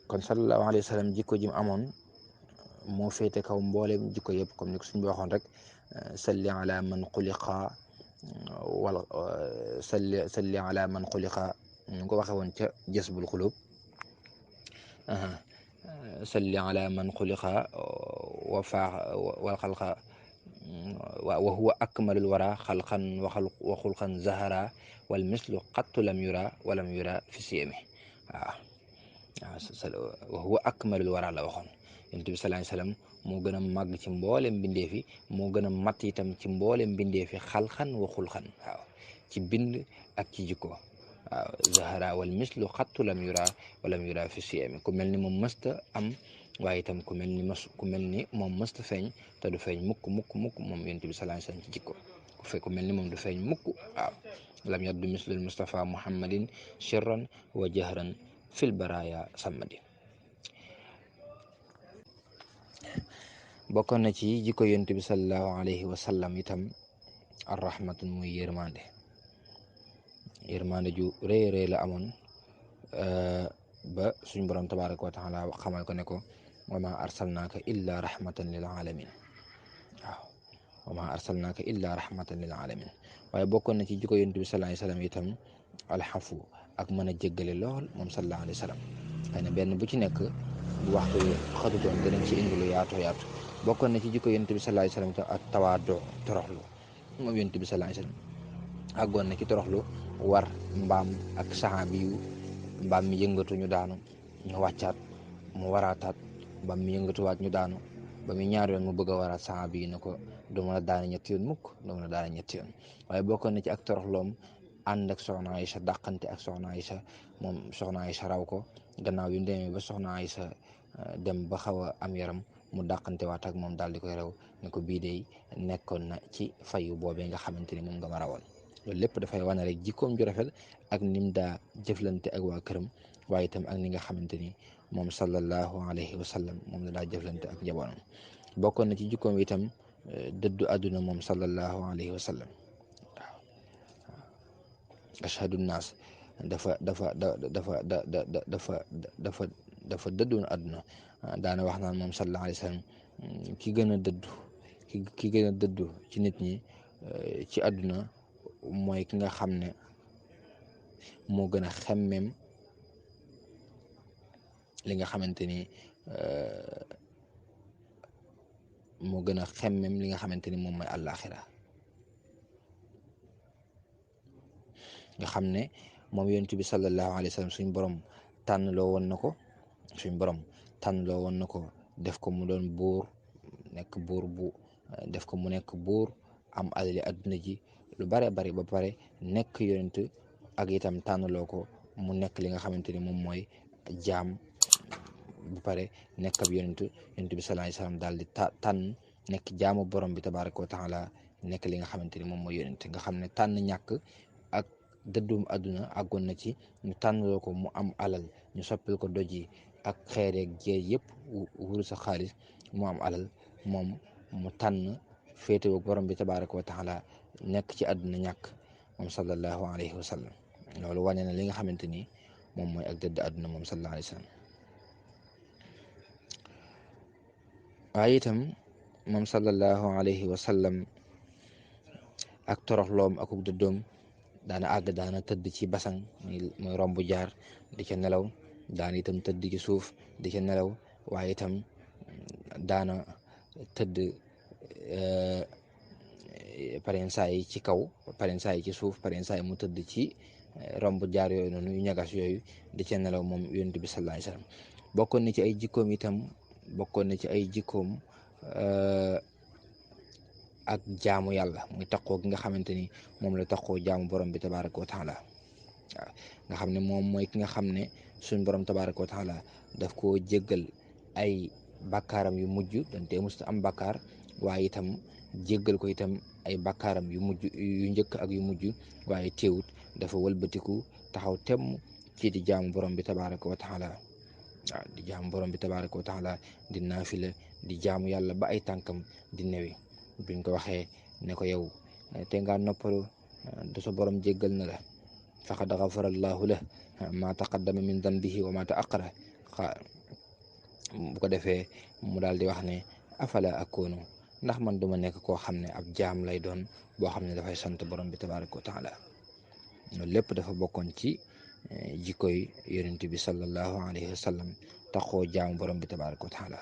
[SPEAKER 1] kon sallallahu alayhi wa sallam jikko jim amoon moo féete kaw mboolem jikko yëpp comme ni ko suñ bi waxoon rek salli ala man xuliqa wala salli ala man xuliqa ñu ko waxe woon ca jasbul xulub salli ala man xuliqa wa faax wal xalqa wa huwa akmalul wara xalqan wa xulqan zahara wal mislu qattu lam yura walam yura fi siyami wa huwa akmalul wara la waxoon yonent bi sallallahu alayhi wasallam moo gën a màgg ci mboolem mbindeef yi moo gën a mat itam ci mboolem mbindeef yi xalqan wa xulqan waaw ci bind ak ci jikko waaw zahara wal mislu qattu lam yura walam yura fi siyami ku mel ni moom mësta am waaye itam ku mel ni moom mësta feeñ te du feeñ mukk moom yonent bi sallallahu alayhi wasallam ci jikko ku mel ni moom du feeñ mukk waaw lam yabdu mislul Mustafa Muhammadin sirran wa jahran fil baraya samadi bokkoon na ci jikko yonent bi sallallahu alayhi wa sallam itam arrahmatun muy yërmande ju rëy la amoon ba suñ borom tabaraka wa taala xamal ko ne ko wa ma arsalnaaka illa rahmatan lil alamin waaw wa ma arsalnaaka illa rahmatan lil alamin waaye bokkoon na ci jikko yonent bi sallallahu alayhi wa sallam itam alxafu ak mën a jéggale lool moom sallallahu alayhi wa sallam xëy na benn bu ci nekk bu waxtu xatutoon danañ ci indi lu yaatu bokkoon na ci jikko yonent bi sallallahu alayhi wa sallam ak tawaadu toroxlu moom yonent bi sallallahu alayhi wa sallam àggoon na ci toroxlu war mbaam ak saxaabi yu mbaam mi yëngatu ñu daanu ñu wàccaat mu waraataat mbaam mi yëngatuwaat ñu daanu ba muy ñaar yoon mu bëgg a waraat saxaabi yi ne ko du mën a daane ñetti yoon mukk du mën a daane ñetti yoon waaye bokkoon na ci ak toroxloom ànd ak soxna Aïcha dàqante ak soxna Aïcha moom soxna Aïcha raw ko gannaaw yu demee ba soxna Aïcha dem ba xaw a am yaram mu dàqante waat ak moom daal di koy rew ne ko bii de nekkoon na ci fayu boobee nga xamante ni moom nga ma rawoon loolu lépp dafay wane rek jikkoom ju rafet ak nim daa jëflante ak waa këram waaye itam ak ni nga xamante ni moom sallallahu alayhi wa sallam moom la daa jëflante ak njabootam bokkoon na ci jikkoom itam dëddu àdduna moom sallallahu alayhi wa sallam waaw ashhadu naas dafa dëddoon àdduna daana wax naan moom sallallahu alayhi wa sallam ki gën a dëddu ki gën a dëddu ci nit ñi ci àdduna mooy ki nga xam ne moo gën a xemmem li nga xamante ni moo gën a xemmem li nga xamante ni moom mooy àllaaxira nga xam ne moom yonent bi sallallahu alayhi wa sallam suñ borom tànnloo woon na ko def ko mu doon buur nekk buur bu def ko mu nekk buur am alali adduna ji lu bare bari ba pare nekk yonent ak itam tànnloo ko mu nekk li nga xamante ni moom mooy jaam bu pare nekk ab yonent bi sallallahu alayhi wa sallam daal di tànn nekk jaamu borom bi tabaraka wa taala nekk li nga xamante ni moom mooy yonent nga xam ne tànn ñàkk ak dëddum àdduna àggoon na ci ñu tànnloo ko mu am alal ñu soppil ko doj yi ak xeereeg géej yëpp wuru sa xaalis mu am alal moom mu tànn féetewoo borom bi tabaraka wa taala nekk ci àdduna ñàkk moom sallallahu alayhi wa sallam loolu wane na li nga xamante ni moom mooy ak dëdd àdduna moom sallallahu alayhi wa sallam waaye itam moom sallallahu alayhi wa sallam ak toroxloom akuk dëddoom daana àgg daana tëdd ci basang mooy romb jaar di ca nelaw daana itam tëdd ci suuf di ca nelaw waaye itam daana tëdd parensaay yi ci kaw parensaay yi ci suuf parensaay mu tëdd ci romb jaar yooyu noonu yu ñagas yooyu di ca nelaw moom yonent bi sallallahu alayhi wasallam bokkoon na ci ay jikkoom itam ak jaamu yàlla muy taqoo gi nga xamante ni moom la taqoo jaamu borom bi tabaraka wa taala waaw nga xam ne moom mooy ki nga xam ne suñ borom tabaraka wa taala daf koo jéggal ay bakkaaram yu mujj donte musta am bakkaar waaye itam jéggal ko itam ay bakkaaram yu mujj yu njëkk ak yu mujj waaye teewut dafa wëlbatiku taxaw temm ci di jaamu borom bi tabaraka wa taala waaw di jaamu borom bi tabaraka wa taala di naafila di jaamu yàlla ba ay tànkam di newi biñ ko waxee ne ko yow te ngaa noppalu da sa borom jéggal na la faqad gafara allahu la ma taqaddama min danbihi wa ma taaqara bu ko defee mu daal di wax ne afala akunu ndax man duma nekk koo xam ne ab jaam lay doon boo xam ne dafay sant borom bi tabaraka wa taala loolu lépp dafa bokkoon ci jikkoy yonent bi sallallahu alayhi wa sallam taxoo jaamu borom bi tabaraka wa taala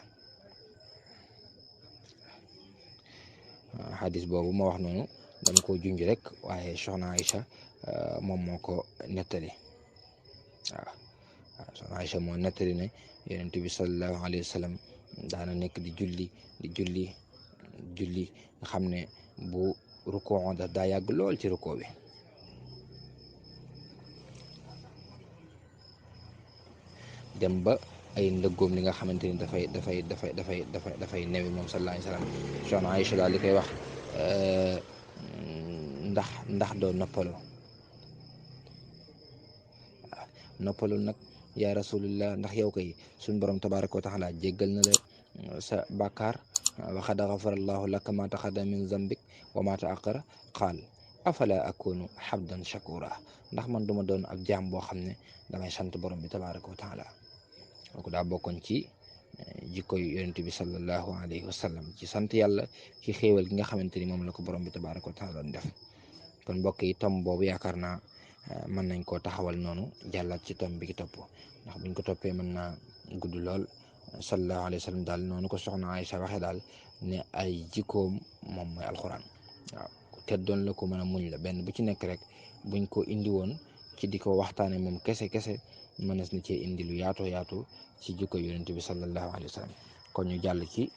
[SPEAKER 1] xadis boobu ma wax noonu dama ko junj rek waaye soxna Aïcha moom moo ko nettali waaw soxna Aïcha moo nettali ne yonent bi sallallahu alayhi wa sallam daana nekk di julli nga xam ne bu rukkoo daa yàgg lool ci rukkoo bi dem ba ay ndëggoom li nga xamante ni dafay newi moom sallallahu alayhi wa sallam soxna Aïcha daal di koy wax ndax doo noppalu waaw noppalu nag yaa rasulullah ndax yow koy suñ borom tabaraka wa taala jéggal na la sa bàkkaar wa qad ghafara allahu laka ma taqaddama min zambik wa ma ta'akhkhara qaal afala akunu habdan shakura ndax man duma doon ab jaam boo xam ne damay sant borom bi tabaraka wa taala kooku daa bokkoon ci jikko yu yonent bi sallallahu alayhi wa sallam ci sant yàlla ci xéewal gi nga xamante ni moom la ko borom bi tabaraka wa taala doon def kon mbokk yi tom boobu yaakaar naa mën nañ koo taxawal noonu jàllaat ci tom bi ki topp ndax buñ ko toppee mën naa gudd lool sallallahu alayhi wa sallam daal noonu ko soxna Aïcha waxee daal ne ay jikkoom moom mooy alxuraan waaw te doon la ko mën a muñ la benn bu ci nekk rek buñ ko indi woon ci di ko waxtaane moom kese mënees na cee indi lu yaatu ci jikko yonent bi sallallahu alayhi wa sallam kon ñu jàll ci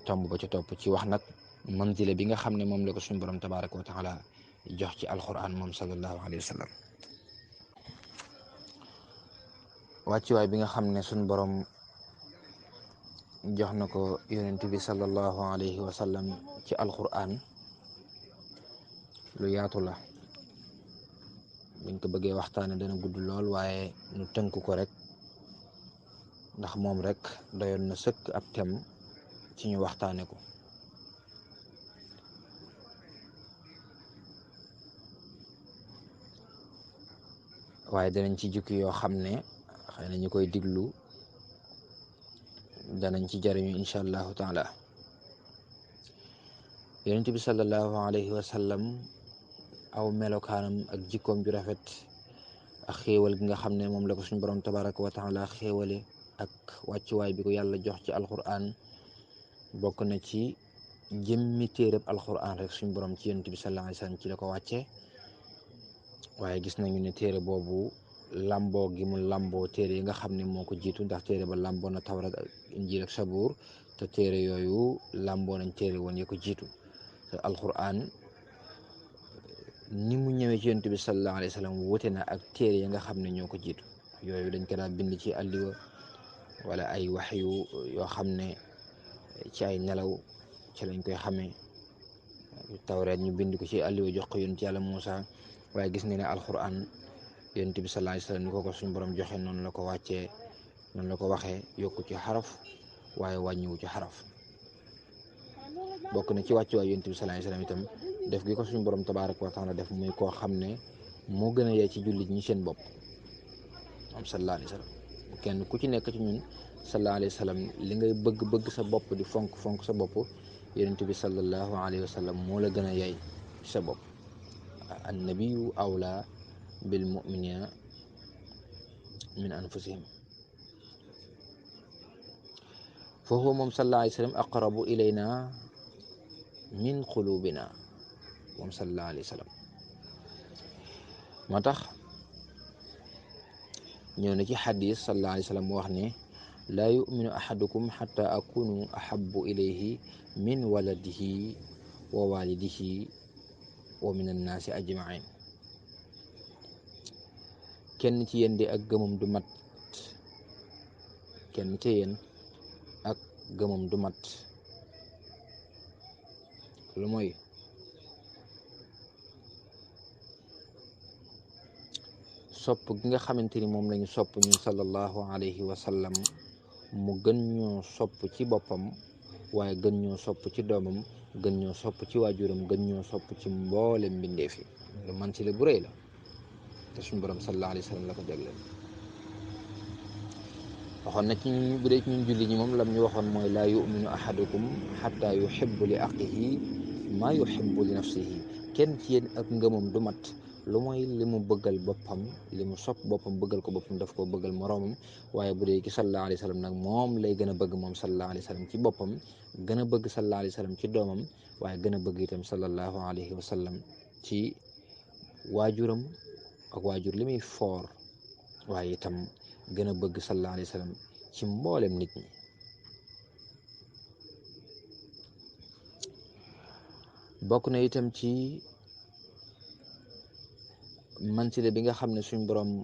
[SPEAKER 1] tomb ba ci topp ci wax nag manzila bi nga xam ne moom la ko suñu borom tabaraka wa taala jox ci alquran moom sallallahu alayhi wa sallam wàccuwaay bi nga xam ne suñu borom jox na ko yonent bi sallallahu alayhi wa sallam ci alquran lu yaatu la buñ ko bëggee waxtaane dana gudd lool waaye ñu tënk ko rek ndax moom rek doyoon na sëkk ab tem ci ñu waxtaane ko waaye danañ ci jukki yoo xam ne xëy na ñu koy diglu danañ ci jariñu incha allahu taala yonent bi sallallahu alayhi wa sallam aw melokaanam ak jikkoom ju rafet ak xéewal gi nga xam ne moom la ko suñu borom tabaraka wa taala xéewale ak wàccuwaay bi ko yàlla jox ci alquran bokk na ci jëmmi téereb alquran rek suñu borom ci yonent bi sallallahu alayhi wa sallam ci la ko wàcce waaye gis nañu ne téere boobu lamboo gi mu lamboo téere yi nga xam ne moo ko jiitu ndax téere ba lamboo na tawrat ak injil ak sabuur te téere yooyu lamboo nañ téere woon yi ko jiitu te alquran ni mu ñëwee ci yonent bi sallallahu alayhi wa sallam wute na ak téere yi nga xam ne ñoo ko jiitu yooyu dañ ko daan bind ci àlliwa wala ay waxyu yoo xam ne ci ay nelaw ci lañ koy xamee tawreet ñu bind ko ci àlliwa jox ko yonent yàlla Muusa waaye gis nga ne alquran yonent bi sallallahu alayhi wa sallam ni ko suñu borom joxe noonu la ko wàccee noonu la ko waxee yokku ci xaraf waaye wàññiwu ci xaraf bokk na ci wàccuwaay yonent bi sallallahu alayhi wa sallam itam def gi ko suñu borom tabaaraka wa taala def muy koo xam ne moo gën a yee ci jullit ñi seen bopp moom sallallahu alayhi wa sallam kenn ku ci nekk ci ñun sallallahu alayhi wa sallam li ngay bëgg sa bopp di fonk sa bopp yonent bi sallallahu alayhi wa sallam moo la gën a yey ci sa bopp annabiyu awla bil mu'minina min anfusihim fa huwa moom sallallahu alayhi wa sallam aqrabu ilayna min qulubina moom sallallahu alayhi wa sallam moo tax ñëw na ci xadis sallallahu alayhi wa sallam wax ne laa yuminu ahadukum xata akunu ahabu ilayhi min waladihi wa walidihi wa min annaasi ajmain kenn ci yéen di ak gëmam du mat kenn ci yéen ak gëmam du mat lu mooy sopp gi nga xamante ni moom lañu sopp ñun sallallahu alayhi wa sallam mu gën ñoo sopp ci boppam waaye gën ñoo sopp ci doomam gën ñoo sopp ci waajuram gën ñoo sopp ci mboolem mbindeef yi lu man ci la bu rëy la te suñu borom sallallahu alayhi wa sallam la ko jagleel waxoon na ci ñun bu dee ci ñun julli ñi moom lam ñu waxoon mooy laa yuminu ahadukum xatta yuhibbu li aqihi maa yuhibbu li nafsihi kenn ci yéen ak ngëmam du mat lu mooy li mu bëggal boppam li mu sopp boppam bëggal ko boppam daf ko bëggal moroomam waaye bu dee ci sallallahu alayhi wa sallam nag moom lay gën a bëgg moom sallallahu alayhi wa sallam ci boppam gën a bëgg sallallahu alayhi wa sallam ci doomam waaye gën a bëgg itam sallallahu alayhi wa sallam ci waajuram ak waajur li muy foor waaye itam gën a bëgg sallallahu alayhi wa sallam ci mboolem nit ñi bokk na itam ci mansile bi nga xam ne suñ borom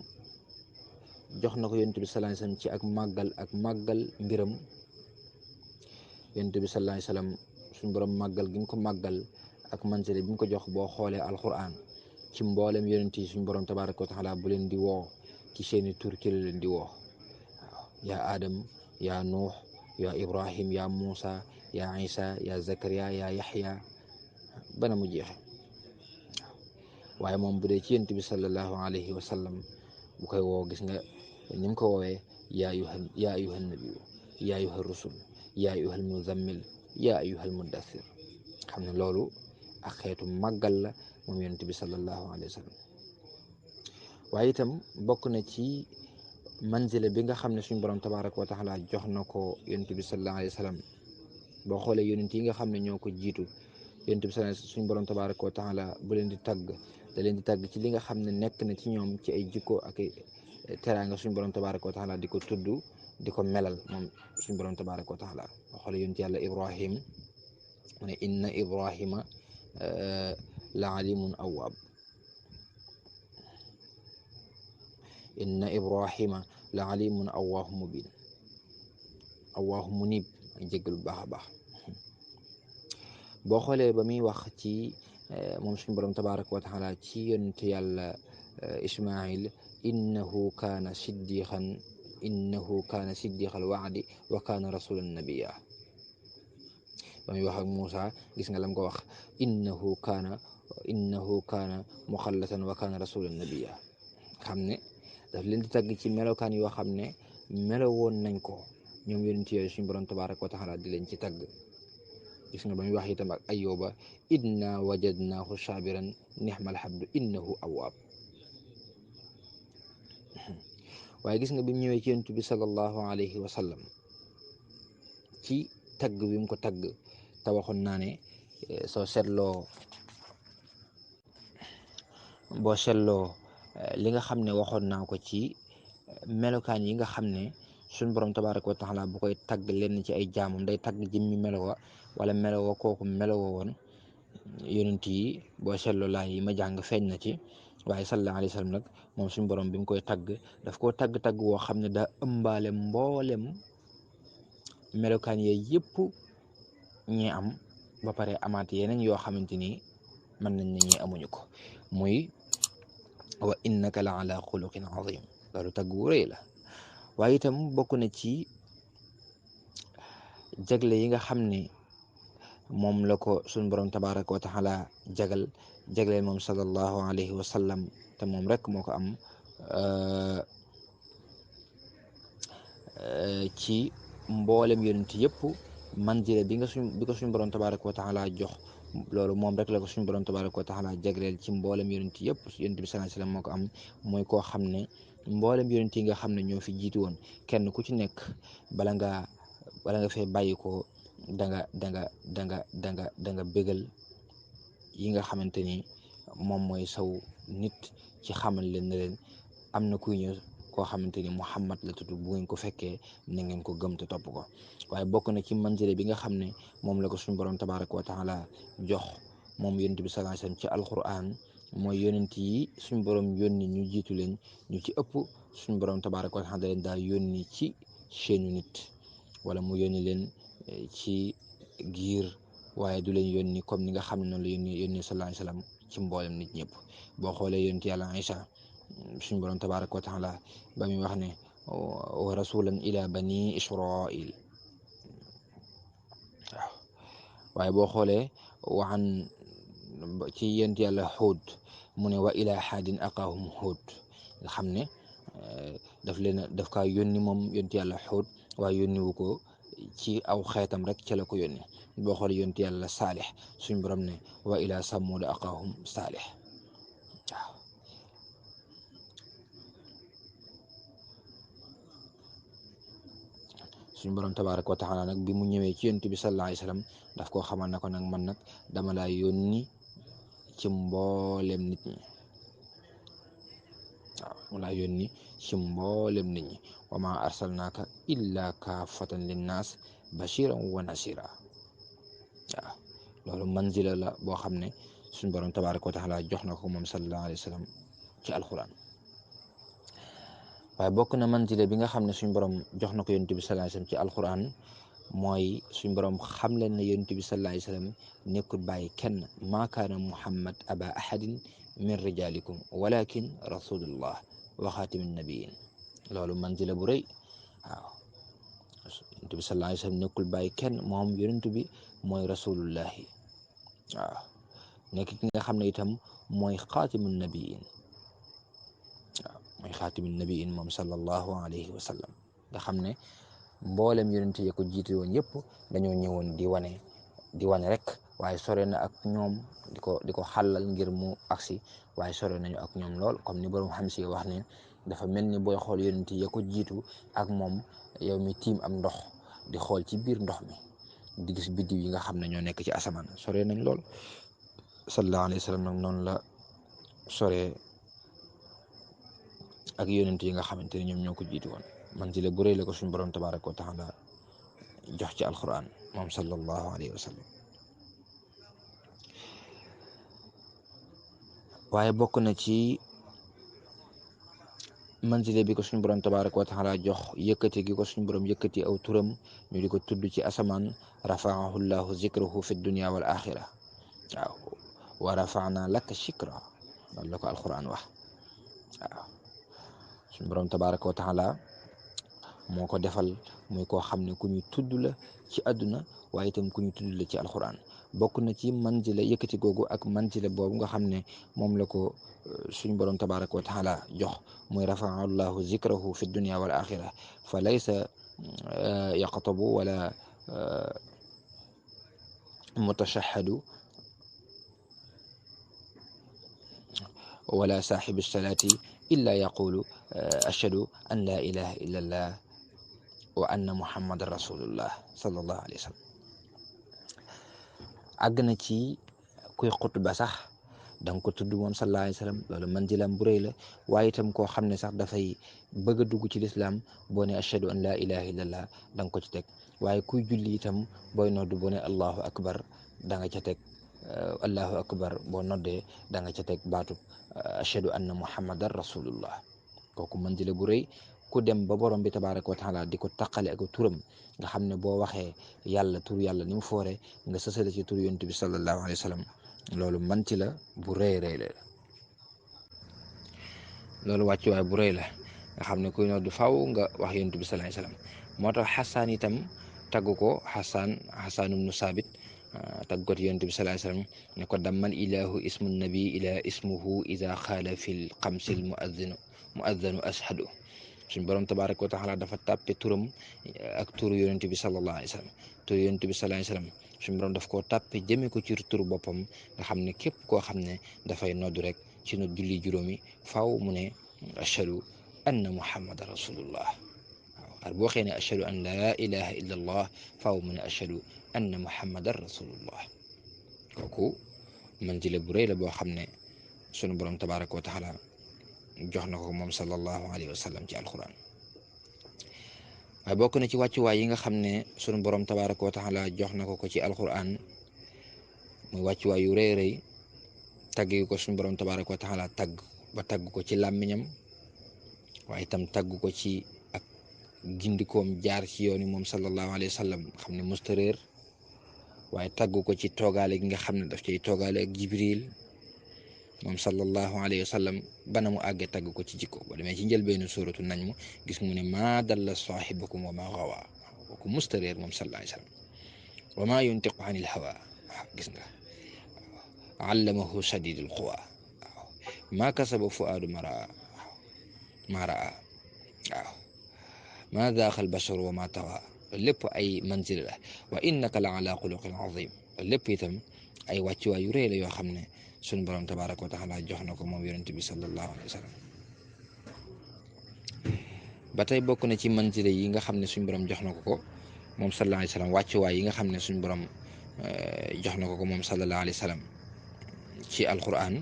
[SPEAKER 1] jox na ko yonent bi sallallahu alayhi wasallam ci ak màggal mbiram yonent bi sallallahu alayhi wasallam suñ borom màggal gi mu ko màggal ak mansile bi mu ko jox boo xoolee alquran ci mboolem yonent yi suñ borom tabaraka wa taala bu leen di woo ci seeni tur ci la leen di woo waaw yaa adam yaa nuux yaa ibrahim yaa muusa yaa isa yaa zakariya yaa yaxya bana mu jeexe waaye moom bu dee ci yonent bi sallallahu alayhi wa sallam bu koy woo gis nga ni mu ko woowee yaa ayuhan nabiyu yaa ayuha rusul yaa ayuhal muzammil yaa ayuhal muddathir xam ne loolu ak xeetu màggal la moom yonent bi sallallahu alayhi wa sallam waaye itam bokk na ci manzila bi nga xam ne suñu borom tabaraka wa taala jox na ko yonent bi sallallahu alayhi wa sallam boo xoolee yonent yi nga xam ne ñoo ko jiitu yonent bi sallallahu suñu borom tabaraka wa taala bu leen di tàgg da leen di tàgg ci li nga xam ne nekk na ci ñoom ci ay jikko ak teraanga suñu borom tabaraka wa taala di ko tudd di ko melal moom suñu borom tabaraka wa taala boo xoolee yonent yàlla ibrahim mu ne inna ibrahima la alimun awwaab inna ibrahima la alimun awwaahu mubin awwaahu munib ay jéggal bu baax a baax boo xoolee ba muy wax ci moom suñu borom tabaraka wa taala ci yonent yàlla ismail innahu kaana siddiqan waadi wa kaana rasulan nabiyya ba muy wax ak Muusa gis nga lam ko wax innahu kaana muxallasan wa kaana rasulan nabiyya xam ne daf leen di tagg ci melokaan yoo xam ne melo woon nañ ko ñoom yonent yooyu suñu borom tabaraka wa taala di leen ci tagg gis nga ba muy wax itam ak Ayyuba inna wajadnaahu sabiran nihmal habdu innahu awwaab. waaye gis nga bi mu ñëwee ci yonent bi sallallahu alayhi wa sallam ci tagg bi mu ko tagg te waxoon naa ne soo seetloo li nga xam ne waxoon naa ko ci melokaan yi nga xam ne suñ borom tabaaraka wa taala bu koy tagg lenn ci ay jaamam day tagg jëmmi melowa wala melowa kooku melowa woon yonent yi boo seetloo laa yi ma jàng feeñ na ci. waaye sallallahu alayhi wa sallam nag moom suñ borom bi mu koy tagg daf koo tagg woo xam ne daa ëmbaale mboolem melokaan yooyu yëpp ñi am ba pare amaat yeneen yoo xamante ni mën nañ ne ñi amuñu ko muy wa innaka la ala xuluqin azim. loolu tagg wu rëy la. waaye itam bokk na ci jagle yi nga xam ne moom la ko suñ borom tabaraka wa taala jagleel moom sallallahu alayhi wa sallam te moom rek moo ko am ci mboolem yonent yëpp manzila bi ko suñ borom tabaraka wa taala jox loolu moom rek la ko suñ borom tabaraka wa taala jagleel ci mboolem yonent yëpp yonent bi sallallahu alayhi wa sallam moo ko am mooy koo xam ne mboolem yonent yi nga xam ne ñoo fi jiitu woon kenn ku ci nekk bala nga fee bàyyi ko da nga bégal yi nga xamante ni moom mooy saw nit ci xamal leen ne leen am na kuy ñëw koo xamante ni Muhammad la tudd bu ngeen ko fekkee na ngeen ko gëm te topp ko. waaye bokk na ci manzile bi nga xam ne moom la ko suñu borom tabaraka wa taala jox moom yonent bi sallallahu alayhi wasallam ci alquran mooy yonent yi suñu borom yónni ñu jiitu leen ñu ci ëpp suñu borom tabaraka wa taala leen daa yónni ci seenu nit wala mu yónni leen ci giir waaye du leen yónni comme ni nga xam ne noonu la yónni sallallahu alayhi wasallam ci mboolem nit ñëpp. boo xoolee yonent yàlla Isa suñu borom tabaraka wa taala ba muy wax ne wa rasulan ila bani israil waaw. waaye boo xoolee waxan ci yonent yàlla Huud mu ne wa ila haadin aqaahum Huud nga xam ne daf kaa yónni moom yonent yàlla Huud waaye yónni wu ko ci aw xeetam rek ca la ko yónni. boo xoolee yonent yàlla Saalix suñ borom ne wa ila samuuda aqaahum Saalix waaw. suñ borom tabaaraka wa taala nag bi mu ñëwee ci yonent bi sallallahu alayhi wasallam daf koo xamal na ko nag man nag dama laa yónni ci mboolem nit ñi waaw mu laa yónni ci mboolem nit ñi wa ma arsalnaaka illa kaafatan linnaas bashiran wa nasira waaw. loolu manzila la boo xam ne suñ borom tabaaraka wa taala jox na ko moom sallallahu alayhi wasallam ci alquran. waaye bokk na manzila bi nga xam ne suñ borom jox na ko yonent bi sallallahu alayhi wasallam ci alquran mooy suñ borom xam leen ne yonent bi sallallahu alayhi wasallam nekkul bàyyi kenn maa kaana muhammad aba ahadin min rijalikum walakin rasulullah wa xaatimin nabiyin. loolu manzila bu rëy waaw. yonent bi sallallahu alayhi wasallam nekkul bàyyi kenn moom yonent bi mooy rasulullahi waaw. nekk ki nga xam ne itam mooy xaatimun nabiyin waaw mooy xaatimun nabiyin moom sallallahu alayhi wa sallam nga xam ne mboolem yonent yi ko jiitu woon yëpp dañoo ñëwoon di wane rek waaye sore na ak ñoom di ko xàllal ngir mu agsi waaye sore nañu ak ñoom lool comme ni borom xam si wax ne dafa mel ni booy xool yonent yi ko jiitu ak moom yow mi tiim am ndox di xool ci biir ndox mi di gis biddiw yi nga xam ne ñoo nekk ci asamaan sore nañ lool. sallallahu alayhi wa sallam nag noonu la sore ak yonent yi nga xamante ne ñoom ñoo ko jiitu woon manzila bu rëy la ko suñu borom tabaraka wa taala jox ci alquran moom sallallahu alayhi wa sallam. waaye bokk na ci manzila bi ko suñu borom tabaraka wa taala jox yëkkati gi ko suñu borom yëkkati aw turam ñu di ko tudd ci asamaan rafaahu llahu zikrahu fi dunya wal axira waaw. wa rafaana laka shikra loolu la ko alquran wax waaw. suñu borom tabaraka wa taala moo ko defal muy koo xam ne ku ñu tudd la ci àdduna waaye itam ku ñu tudd la ci alquran. bokk na ci manzila yëkkati googu ak manzila boobu nga xam ne moom la ko suñu borom tabaraka wa taala jox muy rafaa llahu zikrahu fi dunya wal axira fa laysa yaqtabu wala mutashahadu wala saaxibu salaati illa yaqulu ashhadu an la ilaha illa allah wa anna muhammadan rasulullah sallallahu alayhi wa sallam. àgg na ci kuy xutba sax da nga ko tudd moom sallallahu alayhi wa sallam, loolu manzilam bu rëy la. waaye itam koo xam ne sax dafay bëgg a dugg ci lislaam boo ne ashhadu an la ilaha illallah da nga ko ci teg. waaye kuy julli itam booy nodd boo ne allahu akbar da nga ca teg allahu akbar. boo noddee da nga ca teg baatub ashhadu anna muhammadan rasulullah. kooku manzila bu rëy ku dem ba borom bi tabaraka wa taala di ko taqale ak turam, nga xam ne boo waxee yàlla tur yàlla ni mu foore nga sësale ci tur yonent bi sallallahu alayhi wa sallam, loolu manti la bu rëy rëy la. loolu wàccuwaay bu rëy la nga xam ne kuy nodd faw nga wax yonent bi sallallahu alayhi wa sallam. moo tax xasaan itam taggu ko xasaan ibnu saabit tagg ko ci yonent bi sallallahu alayhi wa sallam ne ko dammal ilahu ismu nabi ila ismuhu ida xaala fil xamsil muazzanu ashadu. suñ borom tabaraka wa taala dafa tàppe turam ak turu yonent bi sallallahu alayhi wa sallam. turu yonent bi sallallahu alayhi wa sallam suñ borom daf koo tàppe jëme ko ci turu boppam, nga xam ne képp koo xam ne dafay nodd rek ci nodd julli juróomi faaw mu ne ashhadu anna muhammadan rasulullah. waaw boo xëy ne ashhadu an la ilaha illa allah faaw mu ne ashhadu anna muhammadan rasulullah. kooku manzila bu rëy la boo xam ne sunu borom tabaraka wa taala jox na ko moom sallallahu alayhi wa sallam ci alquran. waaye bokk na ci wàccuwaay yi nga xam ne sunu borom tabaraka wa taala jox na ko ci alquran muy wàccuwaay yu rëy rëy. tagg yi ko sunu borom tabaraka wa taala tagg ba tagg ko ci làmmiñam, waaye itam tagg ko ci ak gindikoom jaar ci yoon yi moom sallallahu alayhi wa sallam xam ne musta réer. waaye tagg ko ci toogaale gi nga xam ne daf cay toogaale ak jibril moom sallallahu alayhi wa sallam bana mu àggee tagg ko ci jikko. ba demee ci njëlbeenu suratu najm gis mu ne maa dalla saahibukum wa maa gawaa. kooku musta réer moom sallallahu alayhi wa sallam. wa maa yuntiqu anil hawa. gis nga allamahu shadidul quwa. maa kasaba fuaadu ma raa. waaw maa daaqa al basharu wa maa tawa. lépp ay manzil la. wa innaka la ala xuluqin azim. lépp itam ay wàccuwaay yu rëy la yoo xam ne sunu borom tabaraka wa taala jox na ko moom yonent bi sallallahu alayhi wa sallam. ba tey bokk na ci manzila yi nga xam ne suñu borom jox na ko moom sallallahu alayhi wa sallam. wàccuwaay yi nga xam ne suñu borom jox na ko moom sallallahu alayhi wa sallam ci alquran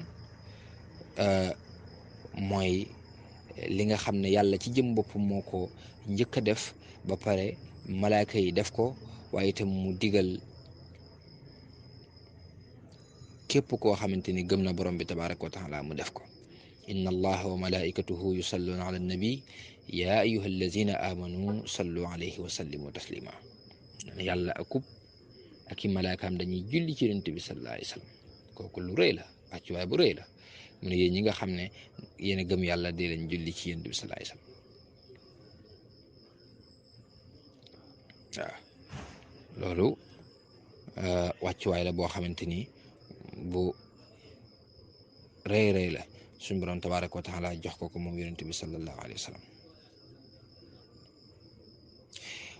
[SPEAKER 1] mooy li nga xam ne yàlla ci jëm boppam moo ko njëkk a def ba pare malaaka yi def ko, waaye itam mu digal képp koo xamante ni gëm na borom bi tabaraka wa taala mu def ko. inna allaha wa malaikatuhu yusalluna ala nabi ya ayuha allazina amanu sallu alayhi wa sallimu taslima. yàlla akub ak i malaakaam dañuy julli ci yonent bi sallallahu alayhi wa sallam. kooku lu rëy la, wàccuwaay bu rëy la. mu ne yéen ñi nga xam ne yéen a gëm yàlla dee leen julli ci yonent bi sallallahu alayhi wa sallam. waaw loolu wàccuwaay la boo xamante ni bu rëy rëy la suñu borom tabaraka wa taala jox ko moom yonent bi sallallahu alayhi wa sallam.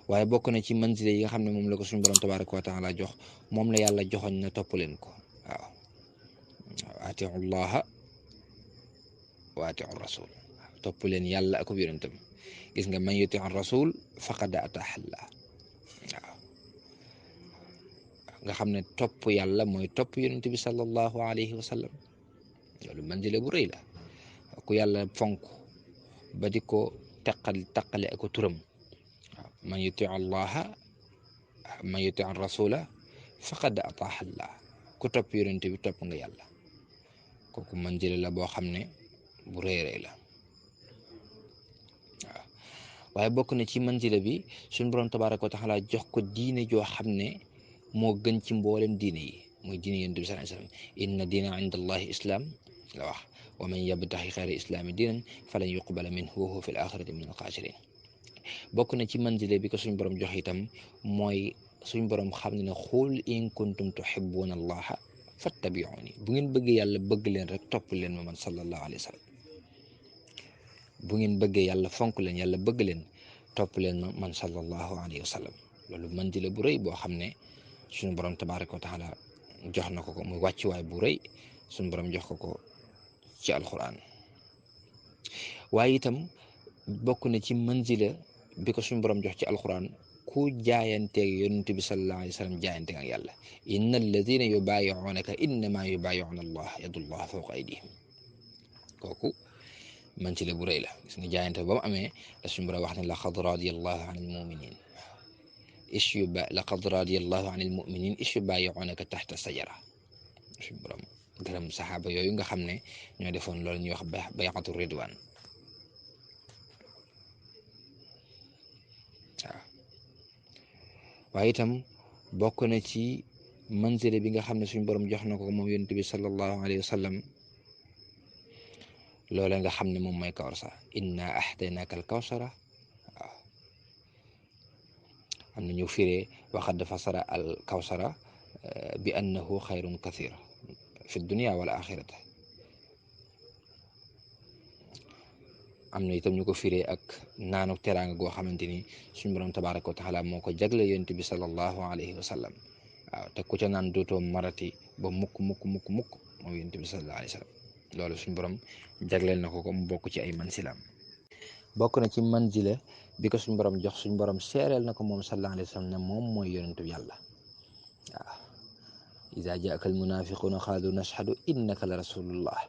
[SPEAKER 1] waaye bokk na ci manzile yi nga xam ne moom la ko suñu borom tabaraka wa taala jox, moom la yàlla joxoñ na topp leen ko. waaw atiu llaha wa atiu rasul. topp leen yàlla ak yonentam. gis nga man yuti rasul faqad ataha Allah. waaw nga xam ne topp yàlla mooy topp yonent bi sallallahu alayhi wa sallam. loolu manzile bu rëy la. ku yàlla fonk ba di ko taqale ak turam. waaw man yuti allaha man yuti rasula faqad ataha Allah. ku topp yonent bi topp nga yàlla. kooku manzile la boo xam ne bu rëy rëy la. waaw waaye bokk na ci manzile bi suñu borom tabaraka wa taala jox ko diine joo xam ne moo gën ci mboolem diine yi, mooy diine yonent bi sallallahu alayhi wa sallam. inna diina inda allahi islam la wax. wa man yabtaxi xayra islaami diinan falan yuqbala minhu wa huwa fi l axirati min alxaasirin. bokk na ci manzile bi ko suñ borom jox itam mooy suñ borom xam ne ne xul in kuntum tuhibbuna allaha fattabiuni. bu ngeen bëggee yàlla bëgg leen rek topp leen ma man sallallahu alayhi wa sallam. bu ngeen bëggee yàlla fonk leen yàlla bëgg leen topp leen ma man sallallahu alayhi wa sallam. loolu manzile bu rëy boo xam ne suñu borom tabaraka wa taala jox na ko muy wàccuwaay bu rëy suñu borom jox ko ci alquran. waaye itam bokk na ci manzila bi ko suñu borom jox ci alquran ku jaayanteeg yonent bi sallallahu alayhi wa sallam jaayanteeg ak yàlla inna alladina yubaayi'unaka innama yubaayi'una allah yadullah fawqa aydihim. kooku manzila bu rëy la gis nga jaayante ba mu amee la suñu borom wax ne laqad radiyallahu anil muminin laqad radiyallahu anil muminin is yubaayi'unaka taxta sajara. suñu borom gërëm saxaaba yooyu nga xam ne ñoo defoon loolu ñuy wax bay'atu ridwaan. waaye itam bokk na ci manzile bi nga xam ne suñu borom jox na ko moom yonent bi sallallahu alayhi wa sallam loola nga xam ne moom mooy kawsara inna ahdaynaaka al kawsara. waaw am na ñu firee waxad fasara al kawsara bi annahu xayrun kathir fi dunia wal axirata. am na itam ñu ko firee ak naanu teraanga goo xamante ni suñu borom tabaraka wa taala moo ko jagle yonent bi sallallahu alayhi wa sallam. waaw te ku ca naan dootoo marati ba mukk moom yonent bi sallallahu alayhi wa sallam. loolu suñu borom jagleel na ko mu bokk ci ay mansilam. bokk na ci manzila bi ko suñu borom jox suñu borom seereel na ko moom sallallahu alayhi wa sallam ne moom mooy yonentu yàlla. waaw iza jaaka almunafiquna qaalu nashhadu innaka la rasulullah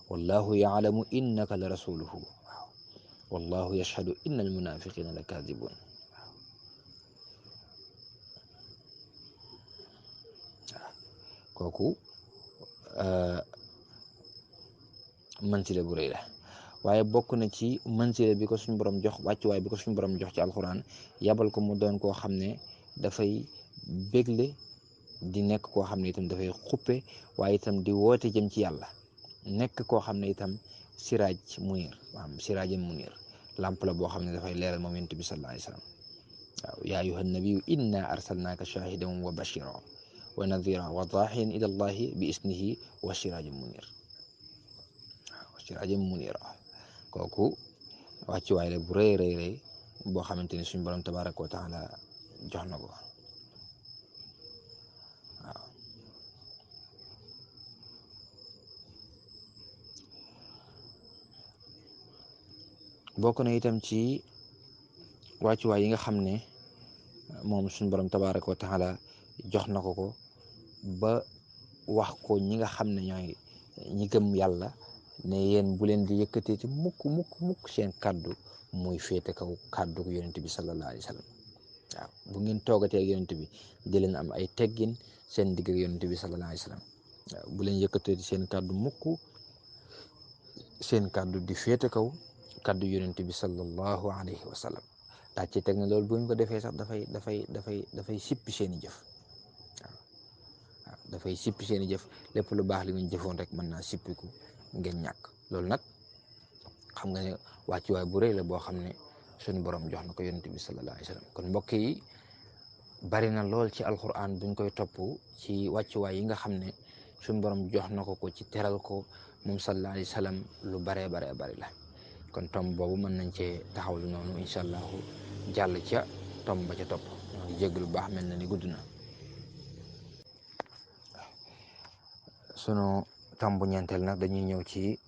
[SPEAKER 1] wallahu yaalamu innaka la rasuluhu wallahu yashhadu inna almunafiqina la kadibun. kooku manzila bu rëy la. waaye bokk na ci manzila bi ko suñu borom jox wàccuwaay bi ko suñu borom jox ci alquran yabal ko mu doon koo xam ne dafay bégle di nekk koo xam ne itam dafay xuppe waaye itam di woote jëm ci yàlla nekk koo xam ne itam siraaj munir maanaam siraajam munir lamp la boo xam ne dafay leeral moom yonent bi sallallahu alayhi wa sallam. waaw yaa ayyuhan nabiyyu inna arsalnaaka shahidan wa bashiran wa nadhira wa daahiyan ila allahi bi isnihi wa siraajam munir. waaw siraajam munir kooku wàccuwaay la bu rëy boo xamante ni suñu borom tabaraka wa taala jox na ko. waaw bokk na itam ci wàccuwaay yi nga xam ne moom suñu borom tabaraka wa taala jox na ko ba wax ko ñi nga xam ne ñooy ñi gëm yàlla ne yéen bu leen di yëkkatee ci mukk seen kàddu muy féete kaw kàddu yonent bi sallallahu alayhi wa sallam. waaw bu ngeen toogatee ak yonent bi di leen am ay teggin seen digg ak yonent bi sallallahu alayhi wa sallam. waaw bu leen yëkkatee ci seen kàddu mukk seen kàddu di féete kaw kàddu yonent bi sallallahu alayhi wa sallam. daa ci teg na loolu bu ñu ko defee sax dafay sippi seen i jëf. waaw dafay sippi seen i jëf lépp lu baax li ngeen jëfoon rek mën naa sippiku ngeen ñàkk. loolu nag xam nga ne wàccuwaay bu rëy la boo xam ne suñu borom jox na ko yonent bi sallallahu alayhi wa sallam. kon mbokk yi bari na lool ci alquran buñ koy topp ci wàccuwaay yi nga xam ne suñu borom jox na ko ci teral ko moom sallallahu alayhi wa sallam lu baree bari la. kon tomb boobu mën nañ cee taxawlu noonu incha allahu jàll ca tomb ba ca topp ñoo ngi jégg lu baax mel na ni gudd na. sunu tomb ñeenteel nag dañuy ñëw ci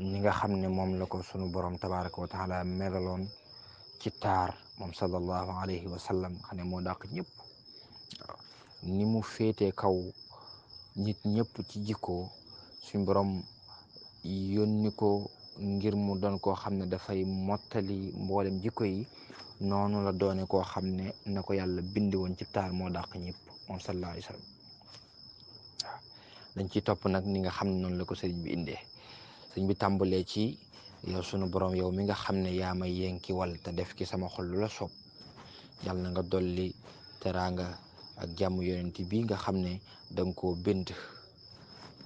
[SPEAKER 1] ni nga xam ne moom la ko sunu borom tabaraka wa taala melaloon ci taar moom sallallahu alayhi wa sallam xam ne moo dàq ñëpp. ni mu féetee kaw nit ñëpp ci jikko suñu borom yónni ko ngir mu doon koo xam ne dafay mottali mboolem jikko yi noonu la doone koo xam ne na ko yàlla bindi woon ci taar moo dàq ñëpp moom sallallahu alayhi wa sallam. waaw dañ ciy topp nag ni nga xam ne noonu la ko sëriñ bi indee. sëriñ bi tàmbalee ci yow sunu borom yow mi nga xam ne yaa ma yénki wal te def ki sama xol lu la soob yàlla na nga dolli teraanga ak jàmm yonent bi nga xam ne danga koo bind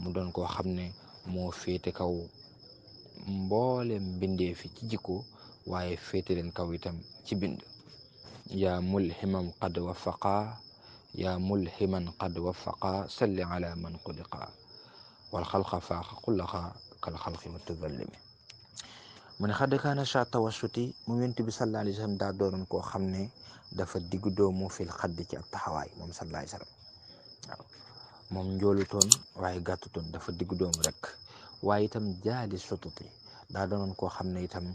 [SPEAKER 1] mu doon koo xam ne moo féete kaw mboolem bindee fi ci jikko waaye féete leen kaw itam ci bind. yaa mulhiman qad wafaqa salli ala man xuliqa wal xalqa faaqa xullaqa kal xalqi wa tazallimi. mu ne xadd kaana saa tawassuti mu yonent bi sallallahu alayhi wa sallam daa doonoon koo xam ne dafa diggu doomu fil xaddi ci ab taxawaay moom sallallahu alayhi wasallam. waaw moom njoolutoon waaye gàttutoon, dafa diggu doomu rek. waaye itam jaali sututi daa doonoon koo xam ne itam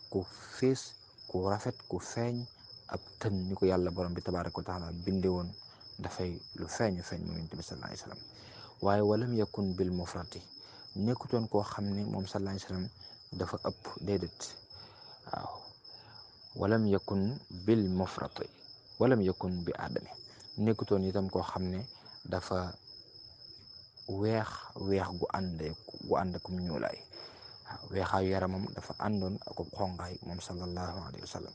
[SPEAKER 1] ku fees, ku rafet, ku feeñ ab tën ni ko yàlla borom bi tabaaraka wa taala binde woon, dafay lu feeñu feeñ moom yonent bi sallallahu alayhi wasallam. waaye walam yakun bil mufrati nekkutoon koo xam ne moom sallallahu alayhi wasallam dafa ëpp, déedéet. waaw walam yakun bil mufrati walam yakun bi aadami nekkutoon itam koo xam ne dafa weex gu ànd akum ñuulaay. waaw weexaayu yaramam dafa àndoon ak xonqaay moom sallallahu alayhi wasallam.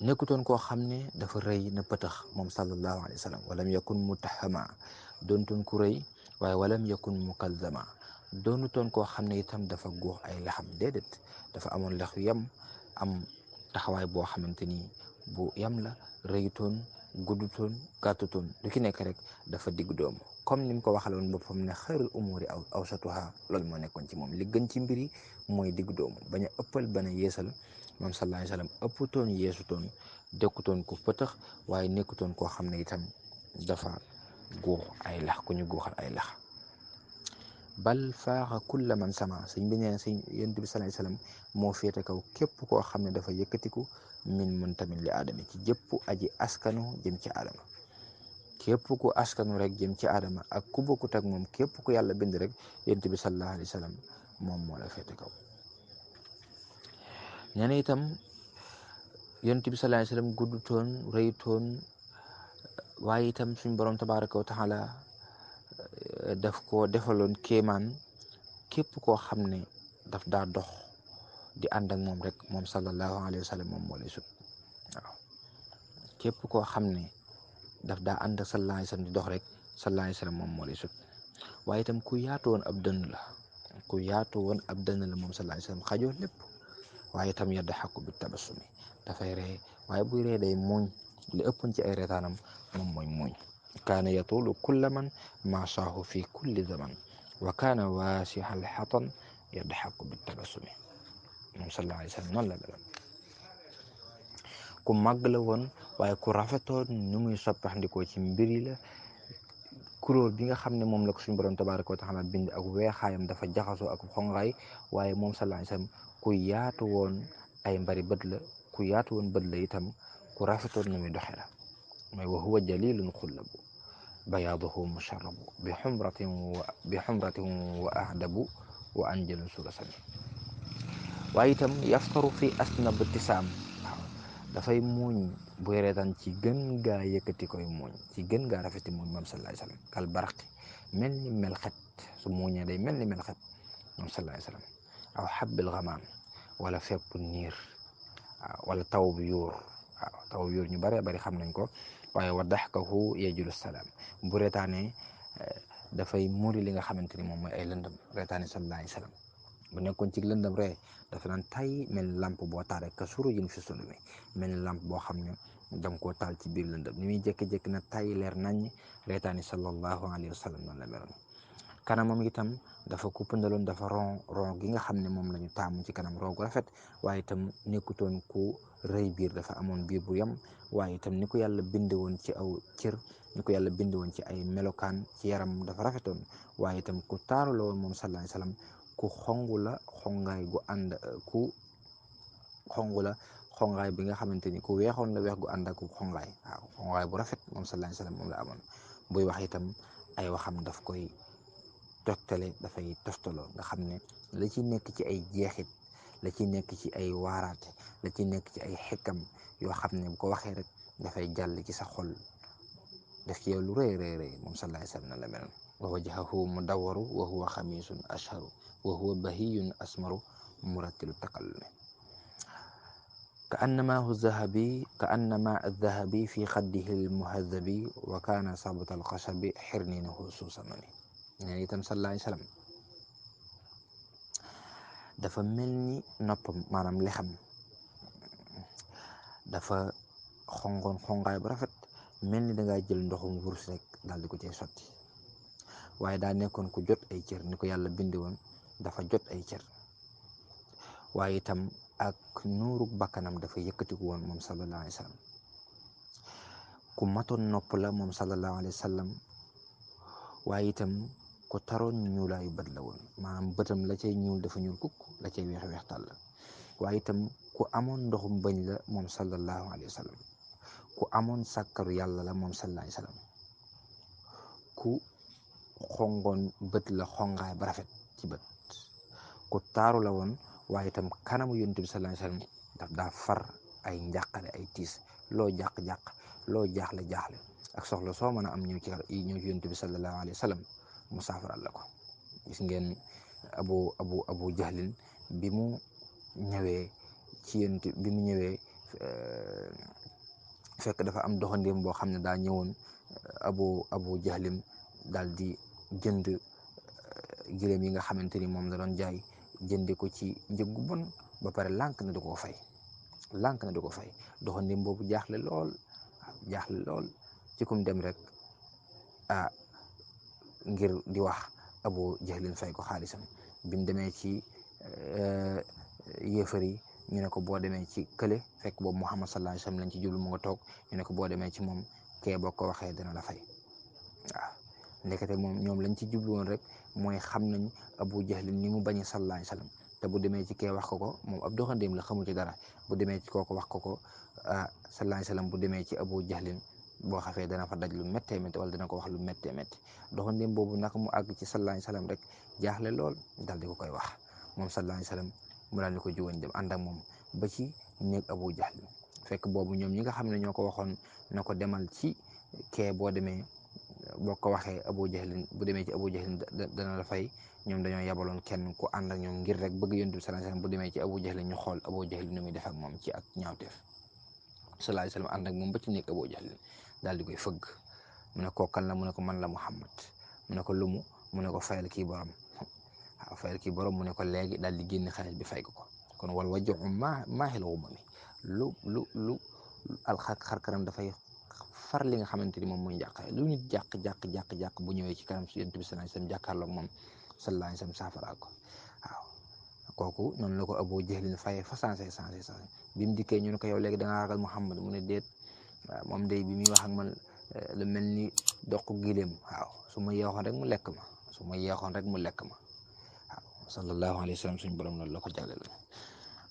[SPEAKER 1] nekkutoon koo xam ne dafa rëy na pëtax moom sallallahu alayhi wasallam. walam yakun mutahama doontoon ku rëy, waaye walam yakun mukallama doonutoon koo xam ne itam dafa góox ay lexam, déedéet. dafa amoon lex yu yem, am taxawaay boo xamante ni bu yem la, rëyutoon, guddutoon, gàttutoon, lu ki nekk rek dafa digg doomu, comme ni mu ko waxaloon boppam ne xayrul umuri awsatuha loolu moo nekkoon ci moom. li gën ci mbiri mooy digg doomu, bañ a ëppal, bañ a yeesal. moom sallallahu alayhi wasallam ëpputoon, yeesutoon, dekkutoon ku pëtëx, waaye nekkutoon koo xam ne itam dafa guux ay lax, ku ñu guuxal ay lax. bal faaxa kulla man sama sëñ bi nee na sëñ yonent bi sallallahu alayhi wasallam moo féete kaw képp koo xam ne dafa yëkkatiku min muntamin li aadama ci jëpp aji askanu jëm ci aadama. képp ku askanu rek jëm ci aadama ak ku bokkut ak moom, képp ku yàlla bind rek yonent bi sallallahu alayhi wasallam moom moo la féete kaw. nee na itam yonent bi sallallahu alayhi wasallam guddutoon, rëyutoon, waaye itam suñ borom tabaraka wa taala daf ko defaloon kéemaan. képp koo xam ne daf daa dox di ànd ak moom rek moom sallallahu alayhi wasallam moom moo lay sut. waaw képp koo xam ne daf daa ànd ak sallallahu alayhi wasallam di dox rek sallallahu alayhi wasallam moom moo lay sut. waaye itam ku yaatu woon ab dënn la, ku yaatu woon ab dënn la moom sallallahu alayhi wasallam, xajoo lépp. waaye itam yadhaku bi tabassumi dafay ree, waaye buy ree day muuñ. li ëppoon ci ay reetaanam moom mooy muuñ. kaana yatulu kulla man maasaahu fi kulli zaman wa kaana waasihal xatan yadhaku bi tabassumi. moom sallallahu alayhi wasallam noonu la meloon. ku màgg la woon, waaye ku rafetoon ni muy soppaxndikoo ci mbir yi la. couleur bi nga xam ne moom la ko suñu borom tabaraka wa taala bind ak weexaayam dafa jaxasoo ak xongaay, waaye moom sallallahu alayhi wasallam ku yaatu woon ay mbari bët la, ku yaatu woon bët la itam, ku rafetoon ni muy doxe la. mooy wa huwa jalilun xullabu bayaaduhu musharrabu bi xumratin wa ahdabu wa anjalun surasami. waaye itam yaftaru fi asna btisaam. waaw dafay muuñ buy reetaan ci gën gaa yëkkati koy muuñ, ci gën gaa rafeti muuñ moom sallallahu alayhi wasallam. kal baraqi mel ni melxet, su muuñee day mel ni melxet moom sallallahu alayhi wasallam. aw xabbil gamaam wala fepp niir, waaw wala taw bu yuur. waaw taw bu yuur ñu bare bari xam nañ ko. waaye wa daxkahu yajulu salaam bu reetaanee dafay muri li nga xamante ni moom mooy ay lëndëm. reetaane sallallahu alayhi wasallam bu nekkoon ci lëndëm ree dafa naan tay mel ni lamp boo taal rek ka surujin fi sulumi, mel ni lamp boo xam ne danga koo taal ci biir lëndëm ni muy jékki-jékki na tay leer nañ. reetaani sallallahu alayhi wasallam noonu la meloon. kanamam itam dafa ku pëndaloon, dafa ron gi nga xam ne moom la ñu taamu ci kanam, ron gu rafet. waaye itam nekkutoon ku rëy biir, dafa amoon biir bu yem. waaye itam ni ko yàlla binde woon ci aw cër, ni ko yàlla binde woon ci ay melokaan ci yaram dafa rafetoon. waaye itam ku taaru la woon moom sallallahu alayhi wasallam. ku xongu la xongaay gu ànd, ku xongu la xongaay bi nga xamante ni ku weexoon la, weex gu ànd ak xongaay. waaw xongaay bu rafet moom sallallahu alayhi wasallam moom la amoon. buy wax itam ay waxam daf koy toftale, dafay toftaloo nga xam ne la ci nekk ci ay jeexit, la ci nekk ci ay waaraate, la ci nekk ci ay xekkam yoo xam ne bu ko waxee rek dafay jàll ci sa xol, def ci yow lu rëy rëy rëy moom sallallahu alayhi wasallam la meloon. wa wajhahu mudawwaru wa huwa xamisun ashharu wa huwa bahiyun asmaru murattilu takallumi ka annama addahabi fi xaddihi almuhadabi wa kaana sabta alxashabi xirninahu suusamani. nee itam sallallahu alayhi wasallam dafa mel ni noppam, maanaam lexam dafa xongoon xongaay bu rafet, mel ni dangaa jël ndoxum wurus rek daal di ko cay sotti. waaye daa nekkoon ku jot ay cër, ni ko yàlla bindi woon dafa jot ay cër. waaye itam ak nuurug bakkanam dafa yëkkatiku woon moom sallallahu alayhi wa sallam. ku matoon nopp la moom sallallahu alayhi wa sallam, waaye itam ku taroon ñuulaayu bët la woon, maanaam bëtam la cay ñuul dafa ñuul kukk, la cay weex weex tàll. waaye itam ku amoon ndoxum bëñ la moom sallallahu alayhi wa sallam, ku amoon sàkkaru yàlla la moom sallallahu alayhi wa sallam, ku xongoon bët la, xongaay ba rafet ci bët, ku taaru la woon. waaye itam kanamu yonent bi sallallahu alayhi wa sallam daf daa far ay njàqare ay tiis, loo jàq-jàq, loo jaaxle-jaaxle ak soxla soo mën a am ñëw ci yonent bi sallallahu alayhi wa sallam mu saafaral la ko. gis ngeen abu jahlin bi mu ñëwee ci yonent bi mu ñëwee fekk dafa am doxandéem boo xam ne daa ñëwoon, abu jahlin daal di jënd giléem yi nga xamante ni moom la doon jaay, jënde ko ci njëg gu bon, ba pare lànk na du ko fay, doxandéem boobu jaaxle lool ci kum dem rek ngir di wax abu jahlin fay ko xaalisam. bi mu demee ci yéefar yi ñu ne ko boo demee ci kële, fekk boobu Muhammad sallallahu alayhi wa sallam lañ ci jublu, mu nga toog, ñu ne ko boo demee ci moom kee boo ko waxee dana la fay. waaw ndekete moom ñoom lañ ci jublu woon rek mooy xam nañ abu jahlin ni mu bañe sallallahu alayhi wa sallam, te bu demee ci kee wax ko moom ab doxandéem la, xamu ci dara. bu demee ci kooku wax ko sallallahu alayhi wa sallam bu demee ci abu jahlin boo xafee dana fa daj lu méttee métti, wala dana ko wax lu méttee métti. doxandéem boobu naka mu àgg ci sallallahu alayhi wa sallam rek jaaxle lool, dal di ko koy wax moom sallallahu alayhi wa sallam. mu daal di ko juwañ dem ànd ak moom ba ci néeg abu jahlin, fekk boobu ñoom ñi nga xam ne ñoo ko waxoon na ko demal ci kee, boo demee boo ko waxee abu jahlin, bu demee ci abu jahlin dana la fay. ñoom dañoo yabaloon kenn ku ànd ak ñoom ngir rek bëgg yonent bi sallallahu alayhi wa sallam bu demee ci abu jahlin ñu xool abu jahlin nu muy def ak moom ci ak ñaawteef. sallallahu alayhi wa sallam ànd ak moom ba ci néeg abu jahlin daal di koy fëgg. mu ne ko kan la, mu ne ko man la Muhammad. mu ne ko lumu, mu ne ko fayal kii borom. waaw fayal kii borom, mu ne ko léegi, daal di génn xaalis bi fay ko. kon wal wajju maahil ghumami, lu xar kanam dafay far li nga xamante ni moom mooy njàqare. lu nit jàq bu ñëwee ci kanam si yonent bi sallallahu alayhi wasallam jàkkaarloog moom sallallahu alayhi wasallam saafara ko. waaw kooku noonu la ko abu jahlin fayee fa sensé bi mu dikkee ñu ne ko yow léegi da ngaa ragal Muhammad, mu ne déet. waaw moom day bi muy wax ak man lu mel ni doq gileem. waaw su ma yeexoon rek mu lekk ma, waaw sallallahu alayhi wa sallam suñ borom loolu la ko jagleel.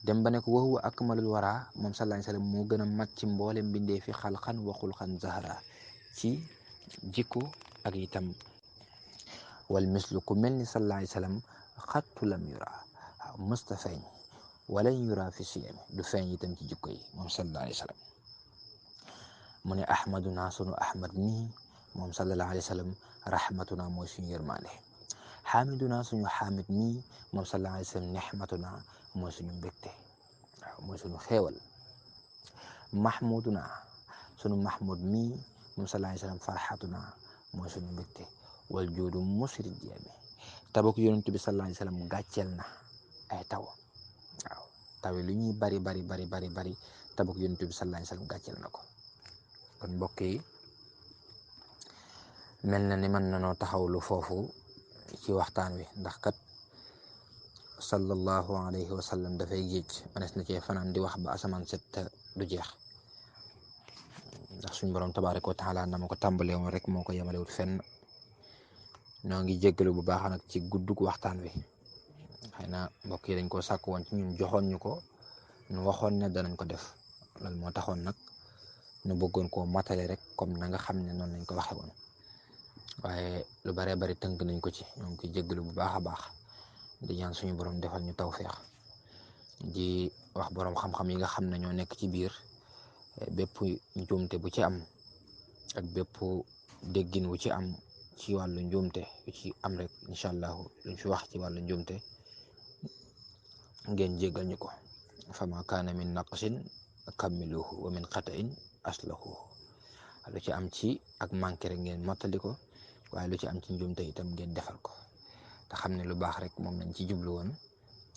[SPEAKER 1] dem ba ne ko wa huwa akmalul wara, moom sallallahu alayhi wa sallam moo gën a mat ci mboolem mbindee fi xalqan wa xulqan zahra, ci jikko ak itam wal mislu ku mel ni sallallahu alayhi wa sallam xattu lam yura, waaw mësta feeñ, walan yura fi siyami, du feeñ itam ci jikko yi moom sallallahu alayhi wa sallam. mu ne ahmaduna, sunu ahmad nii moom sallallahu alayhi wa sallam rahmatuna mooy suñu yërmaande. xaamiduna, suñu xaamid nii moom sallallahu alayhi wa sallam nexmatuna mooy suñu mbégte, waaw mooy suñu xéewal. mahmuduna, sunu mahmud mii moom sallallahu alayhi wa sallam farxatuna mooy suñu mbégte. wal joodu musri jeemi, tabak yonent bi sallallahu alayhi wa sallam gàcceel na ay taw. waaw taw yi lu ñuy bari tabak yonent bi sallallahu alayhi wa sallam gàcceel na ko. kon mbokk yi mel na ni mën nanoo taxawlu foofu ci waxtaan wi, ndax kat sallallahu alayhi wa sallam dafay géej, manes na cee fanaan di wax ba asamaan set du jeex. ndax suñ borom tabaaraka wa taala na ma ko tàmbalee woon rek moo ko yemalewut fenn. ñoo ngi jéggalu bu baax nag ci guddug waxtaan wi, xëy na mbokk yi dañ koo sàkk woon ci ñun, joxoon ñu ko, ñu waxoon ne danañ ko def. loolu moo taxoon nag ñu bëggoon koo matale rek comme na nga xam ne noonu lañ ko waxe woon, waaye lu baree bari tënk nañ ko ci. ñoo ngi koy jéggalu bu baax a baax, di ñaan suñu borom defal ñu tawféex. di wax borom xam-xam yi nga xam ne ñoo nekk ci biir, bépp njuumte bu ci am ak bépp déggin wu ci am ci wàllu njuumte bu ci am rek, incha allahu luñ fi wax ci wàllu njuumte ngeen jéggal ñu ko. fama kaana min naqsin kammiluhu wa min xata'in aslahu. lu ci am ci ak manqué rek ngeen mottali ko, waaye lu ci am ci njuumte itam ngeen defal ko, te xam ne lu baax rek moom lañ ci jublu woon,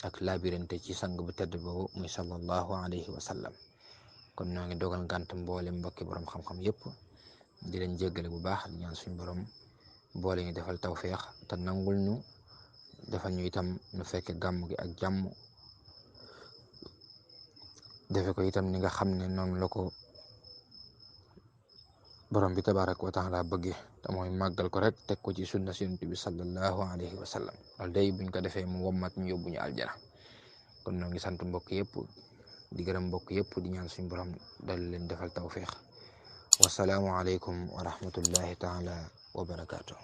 [SPEAKER 1] ak labirante ci sang bu tedd boobu muy sallallahu alayhi wa sallam. kon ñoo ngi dogal ngànt mboole mbokki borom xam-xam yépp, di leen jéggale bu baax, di ñaan suñu borom boole ñu defal tawféex te nangul ñu, defal ñu itam nu fekke gàmm gi ak jàmm, defe ko itam ni nga xam ne noonu la ko borom bi tabaraka wa taala bëggee te mooy màggal ko rek teg ko ci sunna si yonent bi sallallahu alayhi wa sallam loolu day buñ ko defee mu wommat ñu yóbbu ñu aljana kon ñoo ngi sant mbokk yëpp di gërëm mbokk yëpp di ñaan suñu borom dal leen defal tawfiq wasalaamu aleykum wa rahmatullahi taala wa barakaatu.